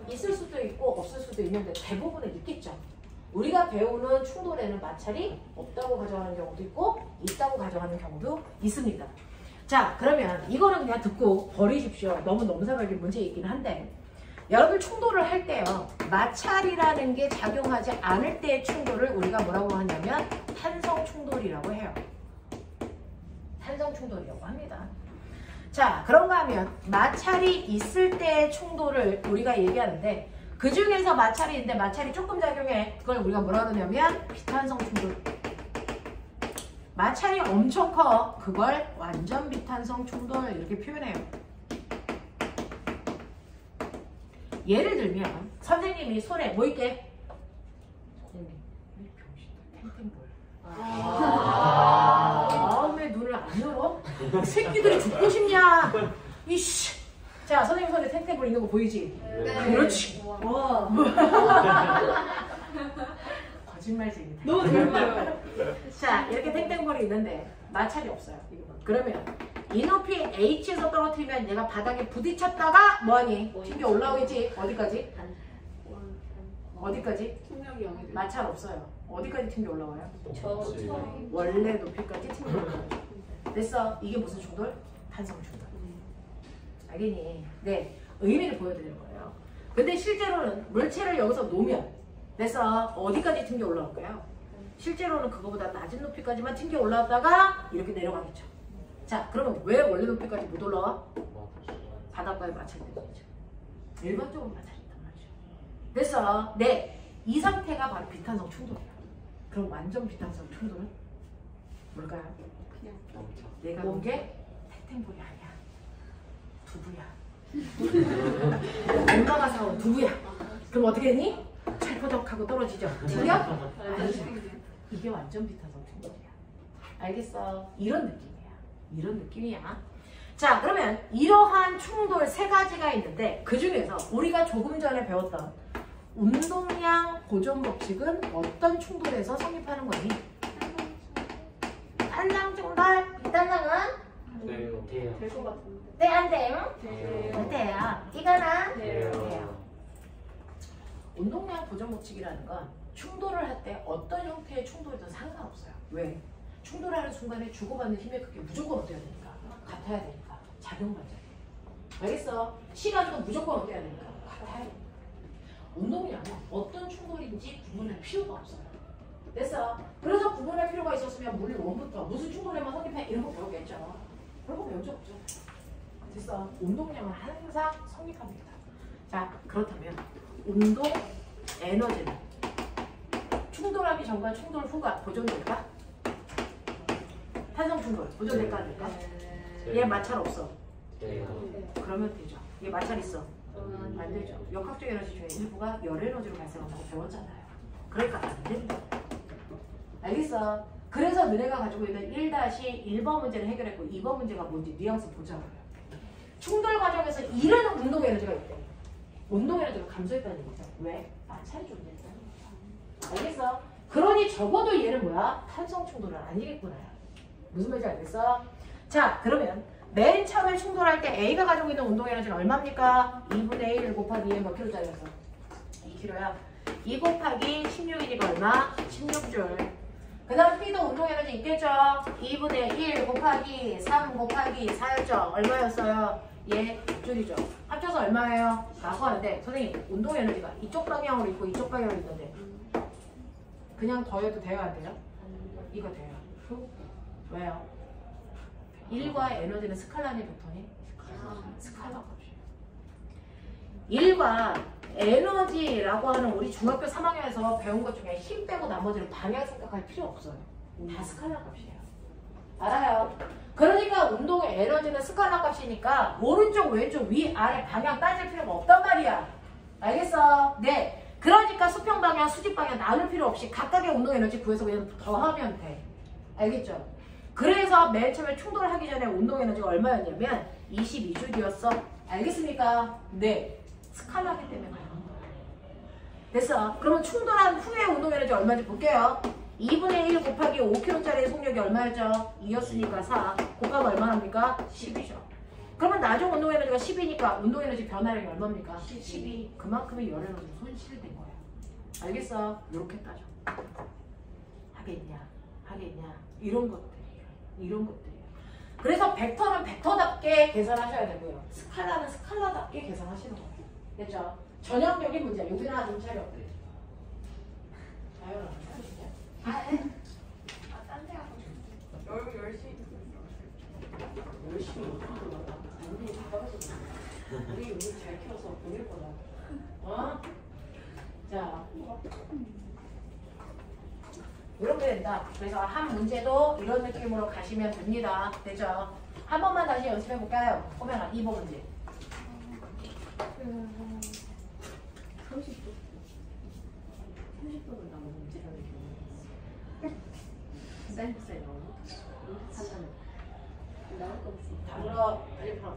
있을 수도 있고 없을 수도 있는데 대부분은 있겠죠. 우리가 배우는 충돌에는 마찰이 없다고 가정하는 경우도 있고 있다고 가정하는 경우도 있습니다. 자, 그러면 이거는 그냥 듣고 버리십시오. 너무 넘사벽인 문제이긴 한데 여러분 충돌을 할 때요. 마찰이라는 게 작용하지 않을 때의 충돌을 우리가 뭐라고 하냐면 탄성 충돌이라고 해요. 탄성 충돌이라고 합니다. 자, 그런가 하면 마찰이 있을 때의 충돌을 우리가 얘기하는데 그 중에서 마찰이 있는데 마찰이 조금 작용해. 그걸 우리가 뭐라 그러냐면 비탄성 충돌. 마찰이 엄청 커. 그걸 완전 비탄성 충돌 이렇게 표현해요. 예를 들면 선생님이 손에 뭐 있게? 탱탱볼. 마음의 눈을 안 열어? 새끼들이 죽고 싶냐? 이씨. 자, 선생님 손에 탱탱볼 있는 거 보이지? 네. 그렇지. 와. 거짓말쟁이다. 너무 재밌어요. 자, 이렇게 탱탱볼이 있는데 마찰이 없어요. 그러면 이 높이 H에서 떨어뜨리면 얘가 바닥에 부딪혔다가 뭐하니? 튕겨 올라오겠지? 어디까지? 어디까지? 통력이 0이 마찰 없어요. 어디까지 튕겨 올라와요? 저 원래 높이까지 튕겨 올라와요. 됐어? 이게 무슨 충돌? 탄성 충돌. 알겠니? 네, 의미를 보여드리는 거예요. 근데 실제로는 물체를 여기서 놓으면 됐어? 어디까지 튕겨 올라올까요? 실제로는 그거보다 낮은 높이까지만 튕겨 올라왔다가 이렇게 내려가겠죠. 자, 그러면 왜 원래 높이까지 못 올라와? 바닥과의 마찰 때문이죠. 일반적으로 마찰이 있단 말이죠. 됐어? 네, 이 상태가 바로 비탄성 충돌이에요. 그럼 완전 비탄성 충돌은 뭘까요? 내가 본 게 탱탱볼이 아니야. 두부야. 엄마가 사온 두부야. 그럼 어떻게 되니? 찰퍼덕하고 떨어지죠. 두부야? 아니야. 이게 완전 비탄성 충돌이야. 알겠어? 이런 느낌이야. 이런 느낌이야. 자, 그러면 이러한 충돌 세 가지가 있는데 그 중에서 우리가 조금 전에 배웠던 운동량 보존 법칙은 어떤 충돌에서 성립하는 거니? 탄성 충돌. 이 탄성은? 돼요. 될 것 같은데. 네, 안 돼요? 돼요. 안 돼요. 이거는? 돼요. 돼요. 운동량 보존 법칙이라는 건 충돌을 할 때 어떤 형태의 충돌이든 상관없어요. 왜? 충돌하는 순간에 주고받는 힘의 크기 무조건 어때야 되니까? 같아야 되니까. 작용반작용. 알겠어? 시간도 무조건 어때야 되니까? 같아야 되니까. 운동량은 어떤 충돌인지 구분할 필요가 없어요. 됐어? 그래서 구분할 필요가 있었으면 물리 원부터 무슨 충돌에만 성립해? 이런 거 배우겠죠. 그런 거 배운 적 없죠. 됐어? 운동량은 항상 성립합니다. 자, 그렇다면 운동 에너지는 충돌하기 전과 충돌 후가 보존될까? 탄성 충돌 보존될까 안 될까? 얘 마찰 없어. 돼요. 그러면 되죠. 얘 마찰 있어. 안 되죠. 역학적 에너지 중에 일부가 열 에너지로 발생한다고 배웠잖아요. 그러니까 안 된다. 알겠어? 그래서 너네가 가지고 있는 1-1번 문제를 해결했고 2번 문제가 뭔지 뉘앙스 보자고요. 충돌 과정에서 이런 운동 에너지가 있대. 운동 에너지가 감소했다는 얘기죠. 왜? 마찰이 존재했다는 거죠. 알겠어? 그러니 적어도 얘는 뭐야? 탄성 충돌은 아니겠구나. 무슨 말인지 알겠어? 자, 그러면 맨 처음에 충돌할 때 A가 가지고 있는 운동 에너지는 얼마입니까? 2분의 1 곱하기 2에 몇 킬로짜리였어? 2kg야. 2 곱하기 16이니까 얼마? 16줄. 그 다음 B도 운동 에너지 있겠죠? 2분의 1 곱하기 3 곱하기 4였죠? 얼마였어요? 얘 6줄이죠. 합쳐서 얼마예요? 라고 하는데 선생님 운동 에너지가 이쪽 방향으로 있고 이쪽 방향으로 있는데 그냥 더해도 돼요? 안 돼요? 이거 돼요. 왜요? 1과 에너지는 스칼라니 벡터니? 스칼라 값이에요. 1과 에너지라고 하는 우리 중학교 3학년에서 배운 것 중에 힘 빼고 나머지는 방향 생각할 필요 없어요. 다 스칼라 값이에요. 알아요? 그러니까 운동의 에너지는 스칼라 값이니까 오른쪽, 왼쪽, 위, 아래 방향 따질 필요가 없단 말이야. 알겠어? 네. 그러니까 수평 방향, 수직 방향 나눌 필요 없이 각각의 운동 에너지 구해서 그냥 더하면 돼. 알겠죠? 그래서 맨 처음에 충돌하기 전에 운동 에너지가 얼마였냐면 22줄이었어. 알겠습니까? 네. 스칼라기 때문에 그래요. 됐어. 그러면 충돌한 후에 운동 에너지 얼마인지 볼게요. 2분의 1 곱하기 5kg짜리 속력이 얼마였죠? 2였으니까 4. 곱하면 얼마입니까? 10이죠. 그러면 나중 운동 에너지가 10이니까 운동 에너지 변화량이 얼마입니까? 12. 그만큼의 열 에너지 손실된 거야. 알겠어? 이렇게 따져. 하겠냐? 하겠냐? 이런 것들이에요. 이런 것들이에요. 그래서 벡터는 벡터답게 계산하셔야 되고요. 스칼라는 스칼라답게 계산하시는 거예요. 됐죠? 전형적인 문제. 여기나 좀 차려. 자연아, 사주냐? 아, 네. 아, 딴 데 하고 싶어. 열심히 놀았다. 우리 바닥에서 우리 잘 키워서 보낼 거다. 어? 자, 이렇게 된다. 그래서 한 문제도 이런 느낌으로 가시면 됩니다. 됐죠? 한 번만 다시 연습해 볼까요? 호명아, 2번 문제. 30분. 30분은 나오는 문제라는 게 사이드 나오나? 판단해. 나올 거 없어. 다 들어. 빨리 풀어.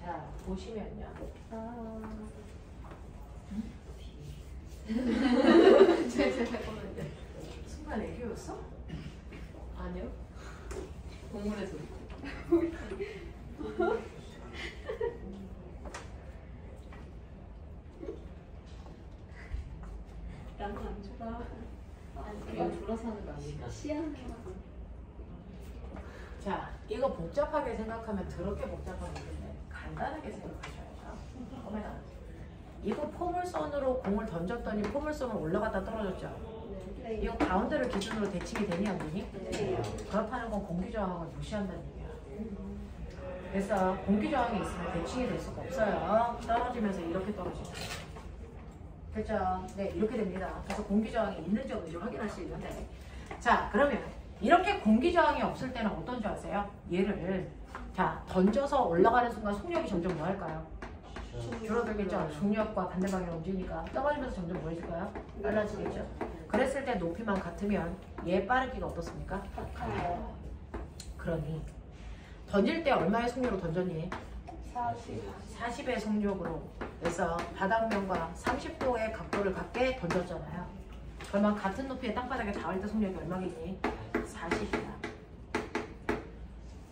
자, 보시면요. 순간 애교였어? 아니요. 동물의 소리. 나는 안 좋아. 이거 졸아서 하는 거 아니야? 시안해요. 자, 이거 복잡하게 생각하면 더럽게 복잡한 건데 간단하게 생각하셔야죠. 그러면 이거 포물선으로 공을 던졌더니 포물선으로 올라갔다 떨어졌죠. 네. 이거 가운데를 기준으로 대칭이 되니 안 되니? 네. 그렇다는 건 공기저항을 무시한다는 얘기야. 그래서 공기저항이 있으면 대칭이 될 수가 없어요. 떨어지면서 이렇게 떨어진다. 됐죠? 네, 이렇게 됩니다. 그래서 공기저항이 있는지 없는지 확인할 수 있는데, 자, 그러면 이렇게 공기저항이 없을 때는 어떤 줄 아세요? 얘를 자 던져서 올라가는 순간 속력이 점점 뭐 할까요? 줄어들겠죠? 중력과 반대 방향으로 움직이니까 떨어지면서 점점 뭐 해질까요? 빨라지겠죠? 그랬을 때 높이만 같으면 얘 빠르기가 어떻습니까? 같아요. 그러니 던질 때 얼마의 속력으로 던졌니? 40의 속력으로. 그래서 바닥면과 30도의 각도를 갖게 던졌잖아요. 그러면 같은 높이의 땅바닥에 닿을 때 속력이 얼마겠니? 40이야.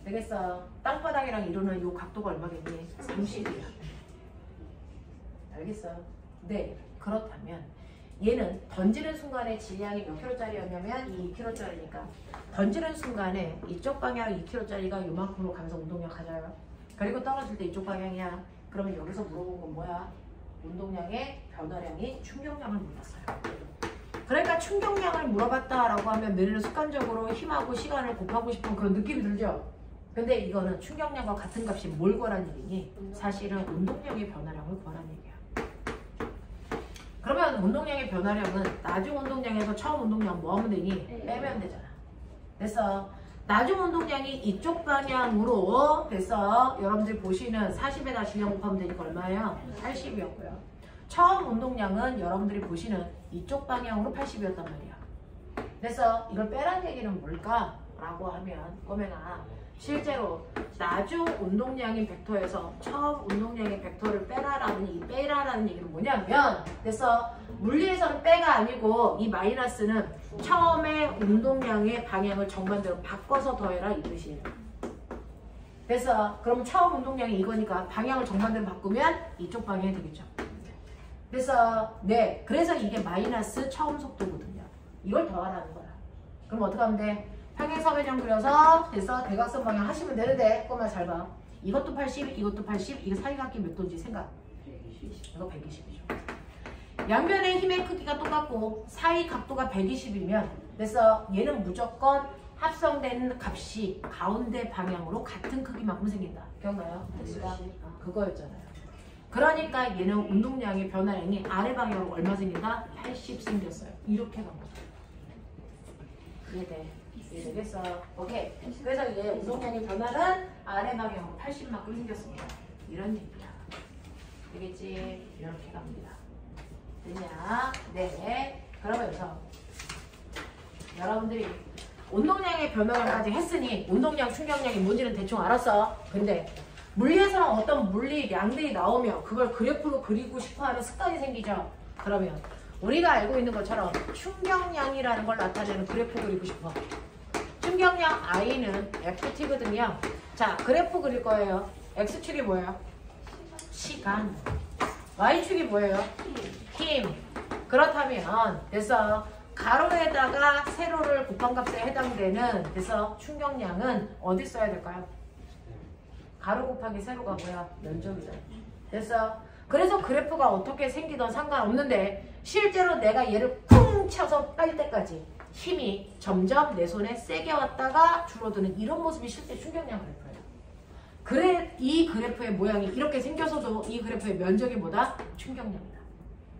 되겠어? 땅바닥이랑 이루는 이 각도가 얼마겠니? 30이야. 알겠어? 네. 그렇다면 얘는 던지는 순간에 질량이 몇 킬로짜리였냐면 2kg짜리니까 던지는 순간에 이쪽 방향 2kg짜리가 요만큼으로 가면서 운동량 가져요. 그리고 떨어질 때 이쪽 방향이야. 그러면 여기서 물어본 건 뭐야? 운동량의 변화량이 충격량을 물었어요. 그러니까 충격량을 물어봤다라고 하면 내리는 습관적으로 힘하고 시간을 곱하고 싶은 그런 느낌이 들죠? 근데 이거는 충격량과 같은 값이 뭘 구하라는 얘기니? 사실은 운동량의 변화량을 구하라는 얘기야. 그러면 운동량의 변화량은 나중 운동량에서 처음 운동량 뭐 하면 되니? 빼면 되잖아. 그래서 나중 운동량이 이쪽 방향으로 돼서 여러분들이 보시는 40에다 질량 곱하면 되니까 얼마예요? 80이었고요. 처음 운동량은 여러분들이 보시는 이쪽 방향으로 80이었단 말이야. 그래서 이걸 빼라는 얘기는 뭘까? 라고 하면 꼬맹아 실제로 나중 운동량인 벡터에서 처음 운동량의 벡터를 빼라라는 이 빼라라는 얘기는 뭐냐면 그래서 물리에서는 빼가 아니고 이 마이너스는 처음에 운동량의 방향을 정반대로 바꿔서 더해라 이 뜻이에요. 그래서 그럼 처음 운동량이 이거니까 방향을 정반대로 바꾸면 이쪽 방향이 되겠죠. 그래서 네, 그래서 이게 마이너스 처음 속도거든요. 이걸 더하라는 거야. 그럼 어떻게 하면 돼? 평행사변형 그려서 돼서 대각선 방향 하시면 되는데 꼬마 잘 봐. 이것도 80, 이것도 80, 이거 사이각기 몇 도인지 생각. 120. 이거 120이죠. 양변의 힘의 크기가 똑같고 사이 각도가 120이면 그래서 얘는 무조건 합성된 값이 가운데 방향으로 같은 크기만큼 생긴다. 기억나요? 그러니까 그거였잖아요. 그러니까 얘는 운동량의 변화량이 아래 방향으로 얼마 생긴다? 80 생겼어요. 이렇게 간 거죠. 이해돼? 이해되겠어? 오케이. 그래서 얘 운동량의 변화는 아래 방향으로 80만큼 생겼습니다. 이런 얘기야. 되겠지? 이렇게 갑니다. 됐냐? 네. 그러면서 여러분들이 운동량의 변화량까지 했으니 운동량, 충격량이 뭔지는 대충 알았어. 근데 물리에서는 어떤 물리량들이 나오면 그걸 그래프로 그리고 싶어하는 습관이 생기죠. 그러면 우리가 알고 있는 것처럼 충격량이라는 걸 나타내는 그래프 그리고 싶어. 충격량 I는 FT거든요. 자, 그래프 그릴 거예요. X축이 뭐예요? 시간. Y축이 뭐예요? 힘. 그렇다면 그래서 가로에다가 세로를 곱한값에 해당되는 그래서 충격량은 어디 써야 될까요? 가로 곱하기 세로가 뭐야? 면적이다. 그래서 그래프가 어떻게 생기든 상관없는데 실제로 내가 얘를 쿵 쳐서 빨 때까지 힘이 점점 내 손에 세게 왔다가 줄어드는 이런 모습이 실제 충격량 그래프예요. 이 그래프의 모양이 이렇게 생겨서도 이 그래프의 면적이 뭐다? 충격량이다.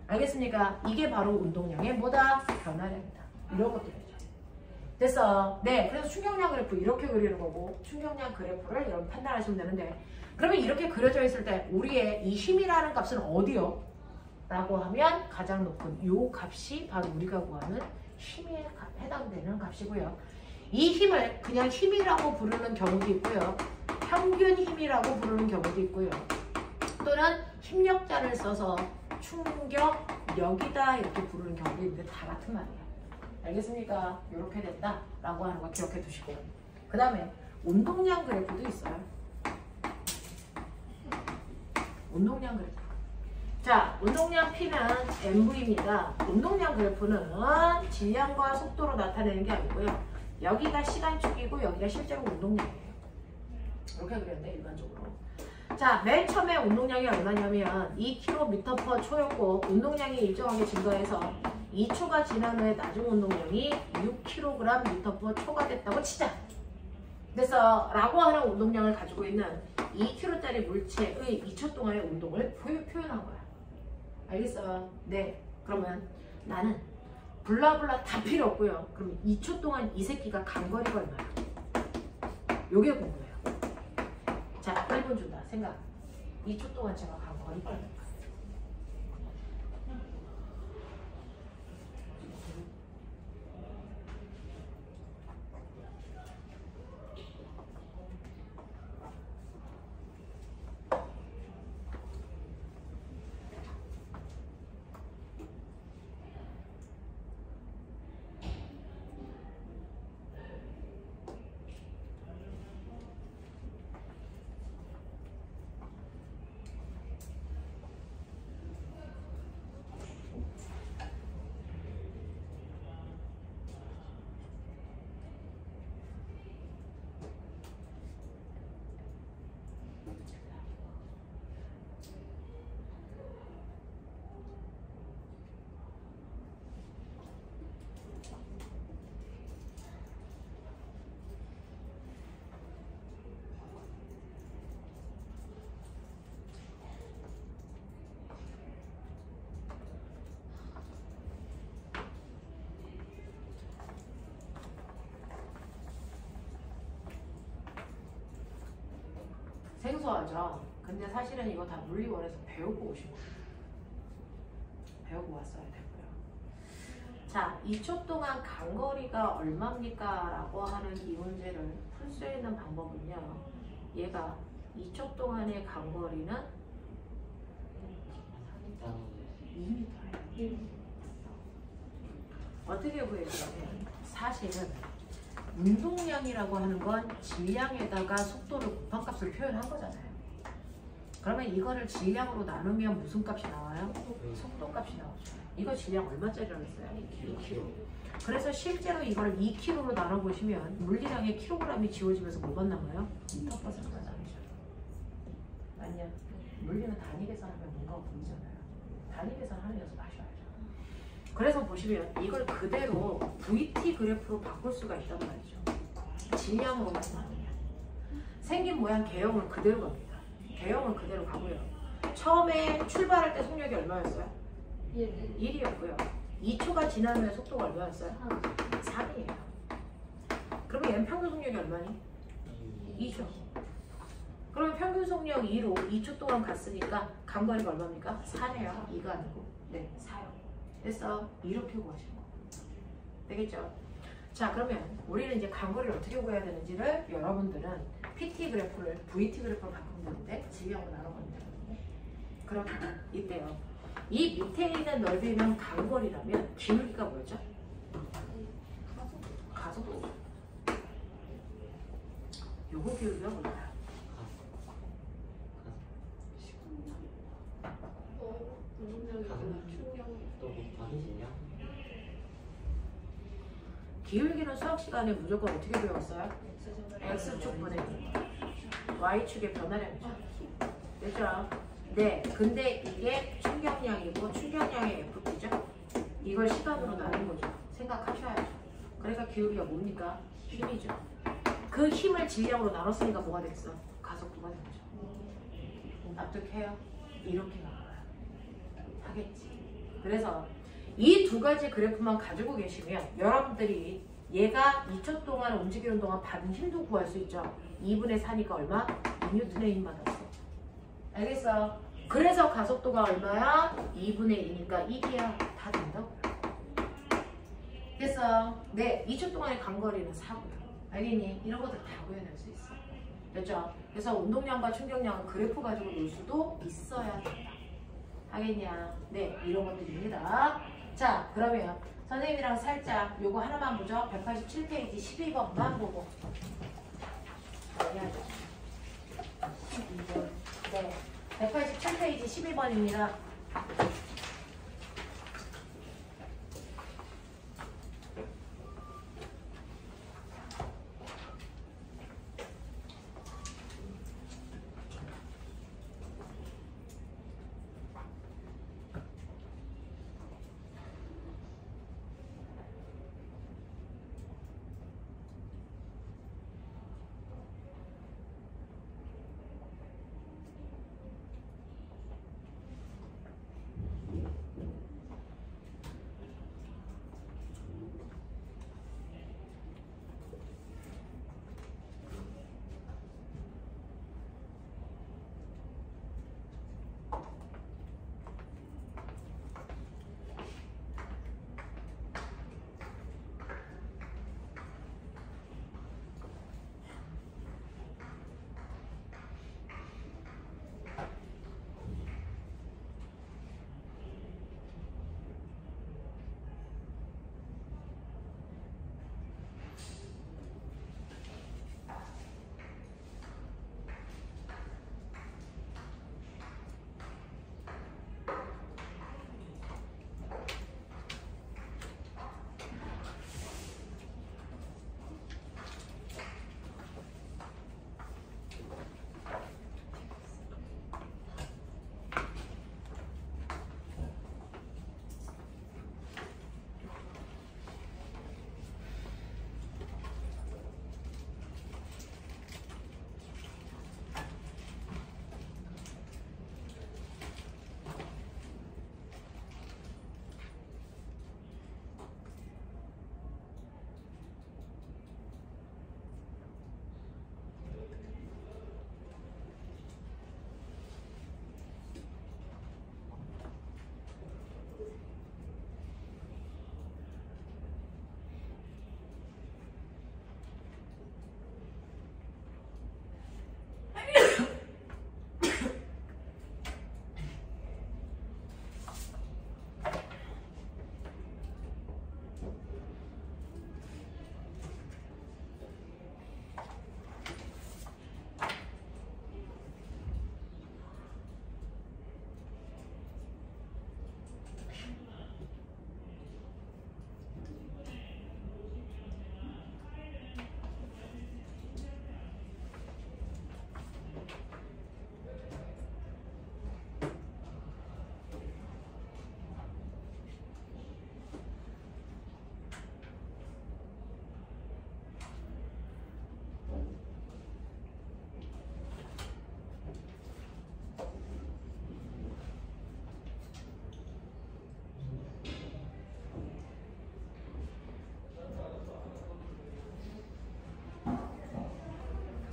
알겠습니까? 이게 바로 운동량의 뭐다? 변화량이다. 이런 것들이죠. 네, 그래서 충격량 그래프 이렇게 그리는 거고 충격량 그래프를 여러분 판단하시면 되는데 그러면 이렇게 그려져 있을 때 우리의 이 힘이라는 값은 어디요? 라고 하면 가장 높은 요 값이 바로 우리가 구하는 힘에 해당되는 값이고요. 이 힘을 그냥 힘이라고 부르는 경우도 있고요. 평균 힘이라고 부르는 경우도 있고요. 또는 힘력자를 써서 충격력이다 이렇게 부르는 경우도 있는데 다 같은 말이에요. 알겠습니까? 이렇게 됐다라고 하는 거 기억해 두시고 그 다음에 운동량 그래프도 있어요. 운동량 그래프. 자, 운동량 P는 MV입니다. 운동량 그래프는 질량과 속도로 나타내는 게 아니고요. 여기가 시간축이고 여기가 실제로 운동량이에요. 이렇게 그렸는데 일반적으로. 자, 맨 처음에 운동량이 얼마냐면 2km/초였고 운동량이 일정하게 증가해서 2초가 지난 후에 나중 운동량이 6kg/초가 됐다고 치자. 그래서 라고 하는 운동량을 가지고 있는 2kg짜리 물체의 2초 동안의 운동을 표현한 거야. 알겠어요? 네. 그러면 나는 블라블라 다 필요 없고요. 그럼 2초 동안 이 새끼가 간 거리가 얼마야? 요게 궁금해요. 자, 1분 준다. 생각. 2초 동안 제가 간 거리가 얼마야? 생소하죠? 근데 사실은 이거 다 물리원에서 배우고 오신 거예요. 배우고 왔어야 되고요. 자, 2초 동안 간거리가 얼마입니까? 라고 하는 이 문제를 풀 수 있는 방법은요. 얘가 2초 동안의 간거리는 2m예요. 어떻게 구해주냐면 사실은 운동량이라고 하는 건 질량에다가 속도를 곱한 값을 표현한 거잖아요. 그러면 이거를 질량으로 나누면 무슨 값이 나와요? 속도 값이 나오죠. 이거 질량 얼마짜리라고 했어요? 2kg. 그래서 실제로 이걸 2kg로 나눠보시면 물리량의 킬로그램이 지워지면서 뭐가 남아요? 미터%가 남죠. 맞냐? 물리는 단위 계산하면 뭔가 보이잖아요. 단위 계산하는 연습 하셔야죠. 그래서 보시면 이걸 그대로 VT 그래프로 바꿀 수가 있단 말이죠. 질량으로만 나누면. 생긴 모양 개형은 그대로 갑니다. 개형은 그대로 가고요. 처음에 출발할 때 속력이 얼마였어요? 1이었고요. 2초가 지난 후에 속도가 얼마였어요? 3이에요. 그러면 얘는 평균 속력이 얼마니? 2죠. 그러면 평균 속력 2로 2초 동안 갔으니까 간거리가 얼마입니까? 4네요. 2가 아니고. 네, 4요. 됐어. 이렇게 구하시는 거. 되겠죠? 자, 그러면 우리는 이제 간거리를 어떻게 구해야 되는지를 여러분들은 PT 그래프를 VT 그래프로 바꾸면 되는데 질량으로 나눠보면 되거든요. 그러면 이때요. 이 밑에 있는 넓이는 간거리라면 기울기가 뭐였죠? 가속도. 요거 기울기가 뭐야? 기울기는 수학 시간에 무조건 어떻게 배웠어요? X축분의 Y축의 변화량이죠. 됐죠? 네, 근데 이게 충격량이고 충격량의 FP죠? 이걸 시간으로 나눈 거죠. 생각하셔야죠. 그러니까 기울기가 뭡니까? 힘이죠. 그 힘을 질량으로 나눴으니까 뭐가 됐어? 가속도가 된 거죠. 납득해요? 이렇게 나와요. 하겠지. 그래서 이 두 가지 그래프만 가지고 계시면 여러분들이 얘가 2초 동안 움직이는 동안 받은 힘도 구할 수 있죠. 2분의 4니까 얼마? 2N의 힘 받았어. 알겠어? 그래서 가속도가 얼마야? 2분의 2니까 1이야. 다 된다고요. 됐어? 네, 2초 동안의 간거리는 4고요. 알겠니? 이런 것들 다 구해낼 수 있어. 됐죠? 그래서 운동량과 충격량은 그래프 가지고 놀 수도 있어야 된다. 하겠냐? 네, 이런 것들입니다. 자, 그러면 선생님이랑 살짝 요거 하나만 보죠. 187페이지 12번만 보고. 네, 187페이지 12번입니다.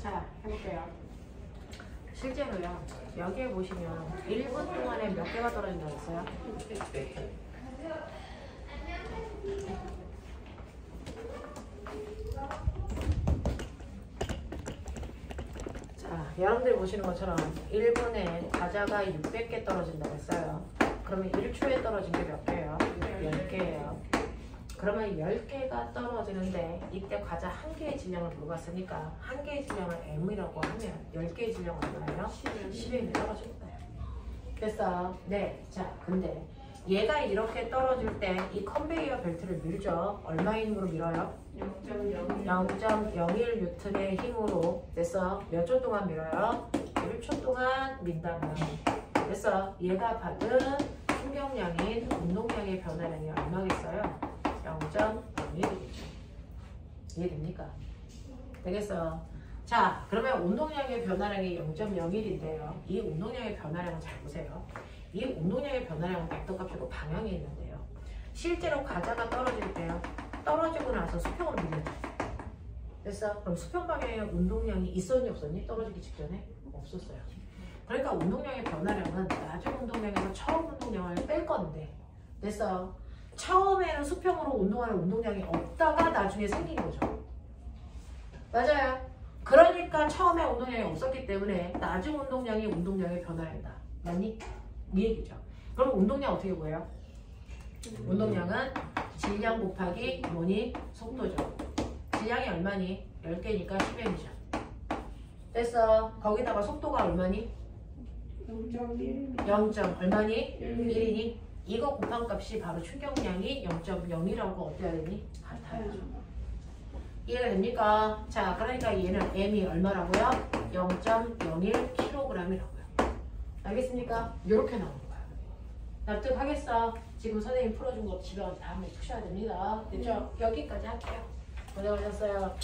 자, 해볼게요. 실제로요. 여기에 보시면 1분 동안에 몇 개가 떨어진다고 했어요? 자, 여러분들이 보시는 것처럼 1분에 과자가 600개 떨어진다고 했어요. 그러면 1초에 떨어진 게 몇 개예요? 10개예요. 그러면 10개가 떨어지는데 이때 과자 1개의 질량을 물어봤으니까 1개의 질량을 M이라고 하면 10개의 질량 얼마예요? 10M이 떨어질 거예요. 됐어? 네. 자, 근데 얘가 이렇게 떨어질 때 이 컨베이어 벨트를 밀죠. 얼마의 힘으로 밀어요? 0.01N의 힘으로. 됐어? 몇 초 동안 밀어요? 1초 동안 민다면. 됐어? 얘가 받은 충격량인 운동량의 변화량이 얼마겠어요? 0.01이겠죠. 이해됩니까? 되겠어요? 자, 그러면 운동량의 변화량이 0.01인데요. 이 운동량의 변화량은 잘 보세요. 이 운동량의 변화량은 벡터값이고 방향이 있는데요. 실제로 과자가 떨어질 때요. 떨어지고 나서 수평으로 밀려요. 됐어? 그럼 수평 방향의 운동량이 있었니 없었니? 떨어지기 직전에? 없었어요. 그러니까 운동량의 변화량은 나중 운동량에서 처음 운동량을 뺄 건데. 됐어? 처음에는 수평으로 운동하는 운동량이 없다가 나중에 생긴 거죠. 맞아요. 그러니까 처음에 운동량이 없었기 때문에 나중 운동량이 운동량의 변화한다. 맞니? 이 얘기죠. 그럼 운동량 어떻게 구해요? 운동량은 질량 곱하기 뭐니? 속도죠. 질량이 얼마니? 10개니까 10m이죠. 됐어. 거기다가 속도가 얼마니? 0. 얼마니? 1이니? 이거 곱한 값이 바로 충격량이 0.0이라고 어때야 되니? 같아요. 이해가 됩니까? 자, 그러니까 얘는 M이 얼마라고요? 0.01kg이라고요. 알겠습니까? 이렇게 나오는 거야. 납득하겠어? 지금 선생님 풀어준 거 집에 가서 다 한번 푸셔야 됩니다. 됐죠? 여기까지 할게요. 고생하셨어요.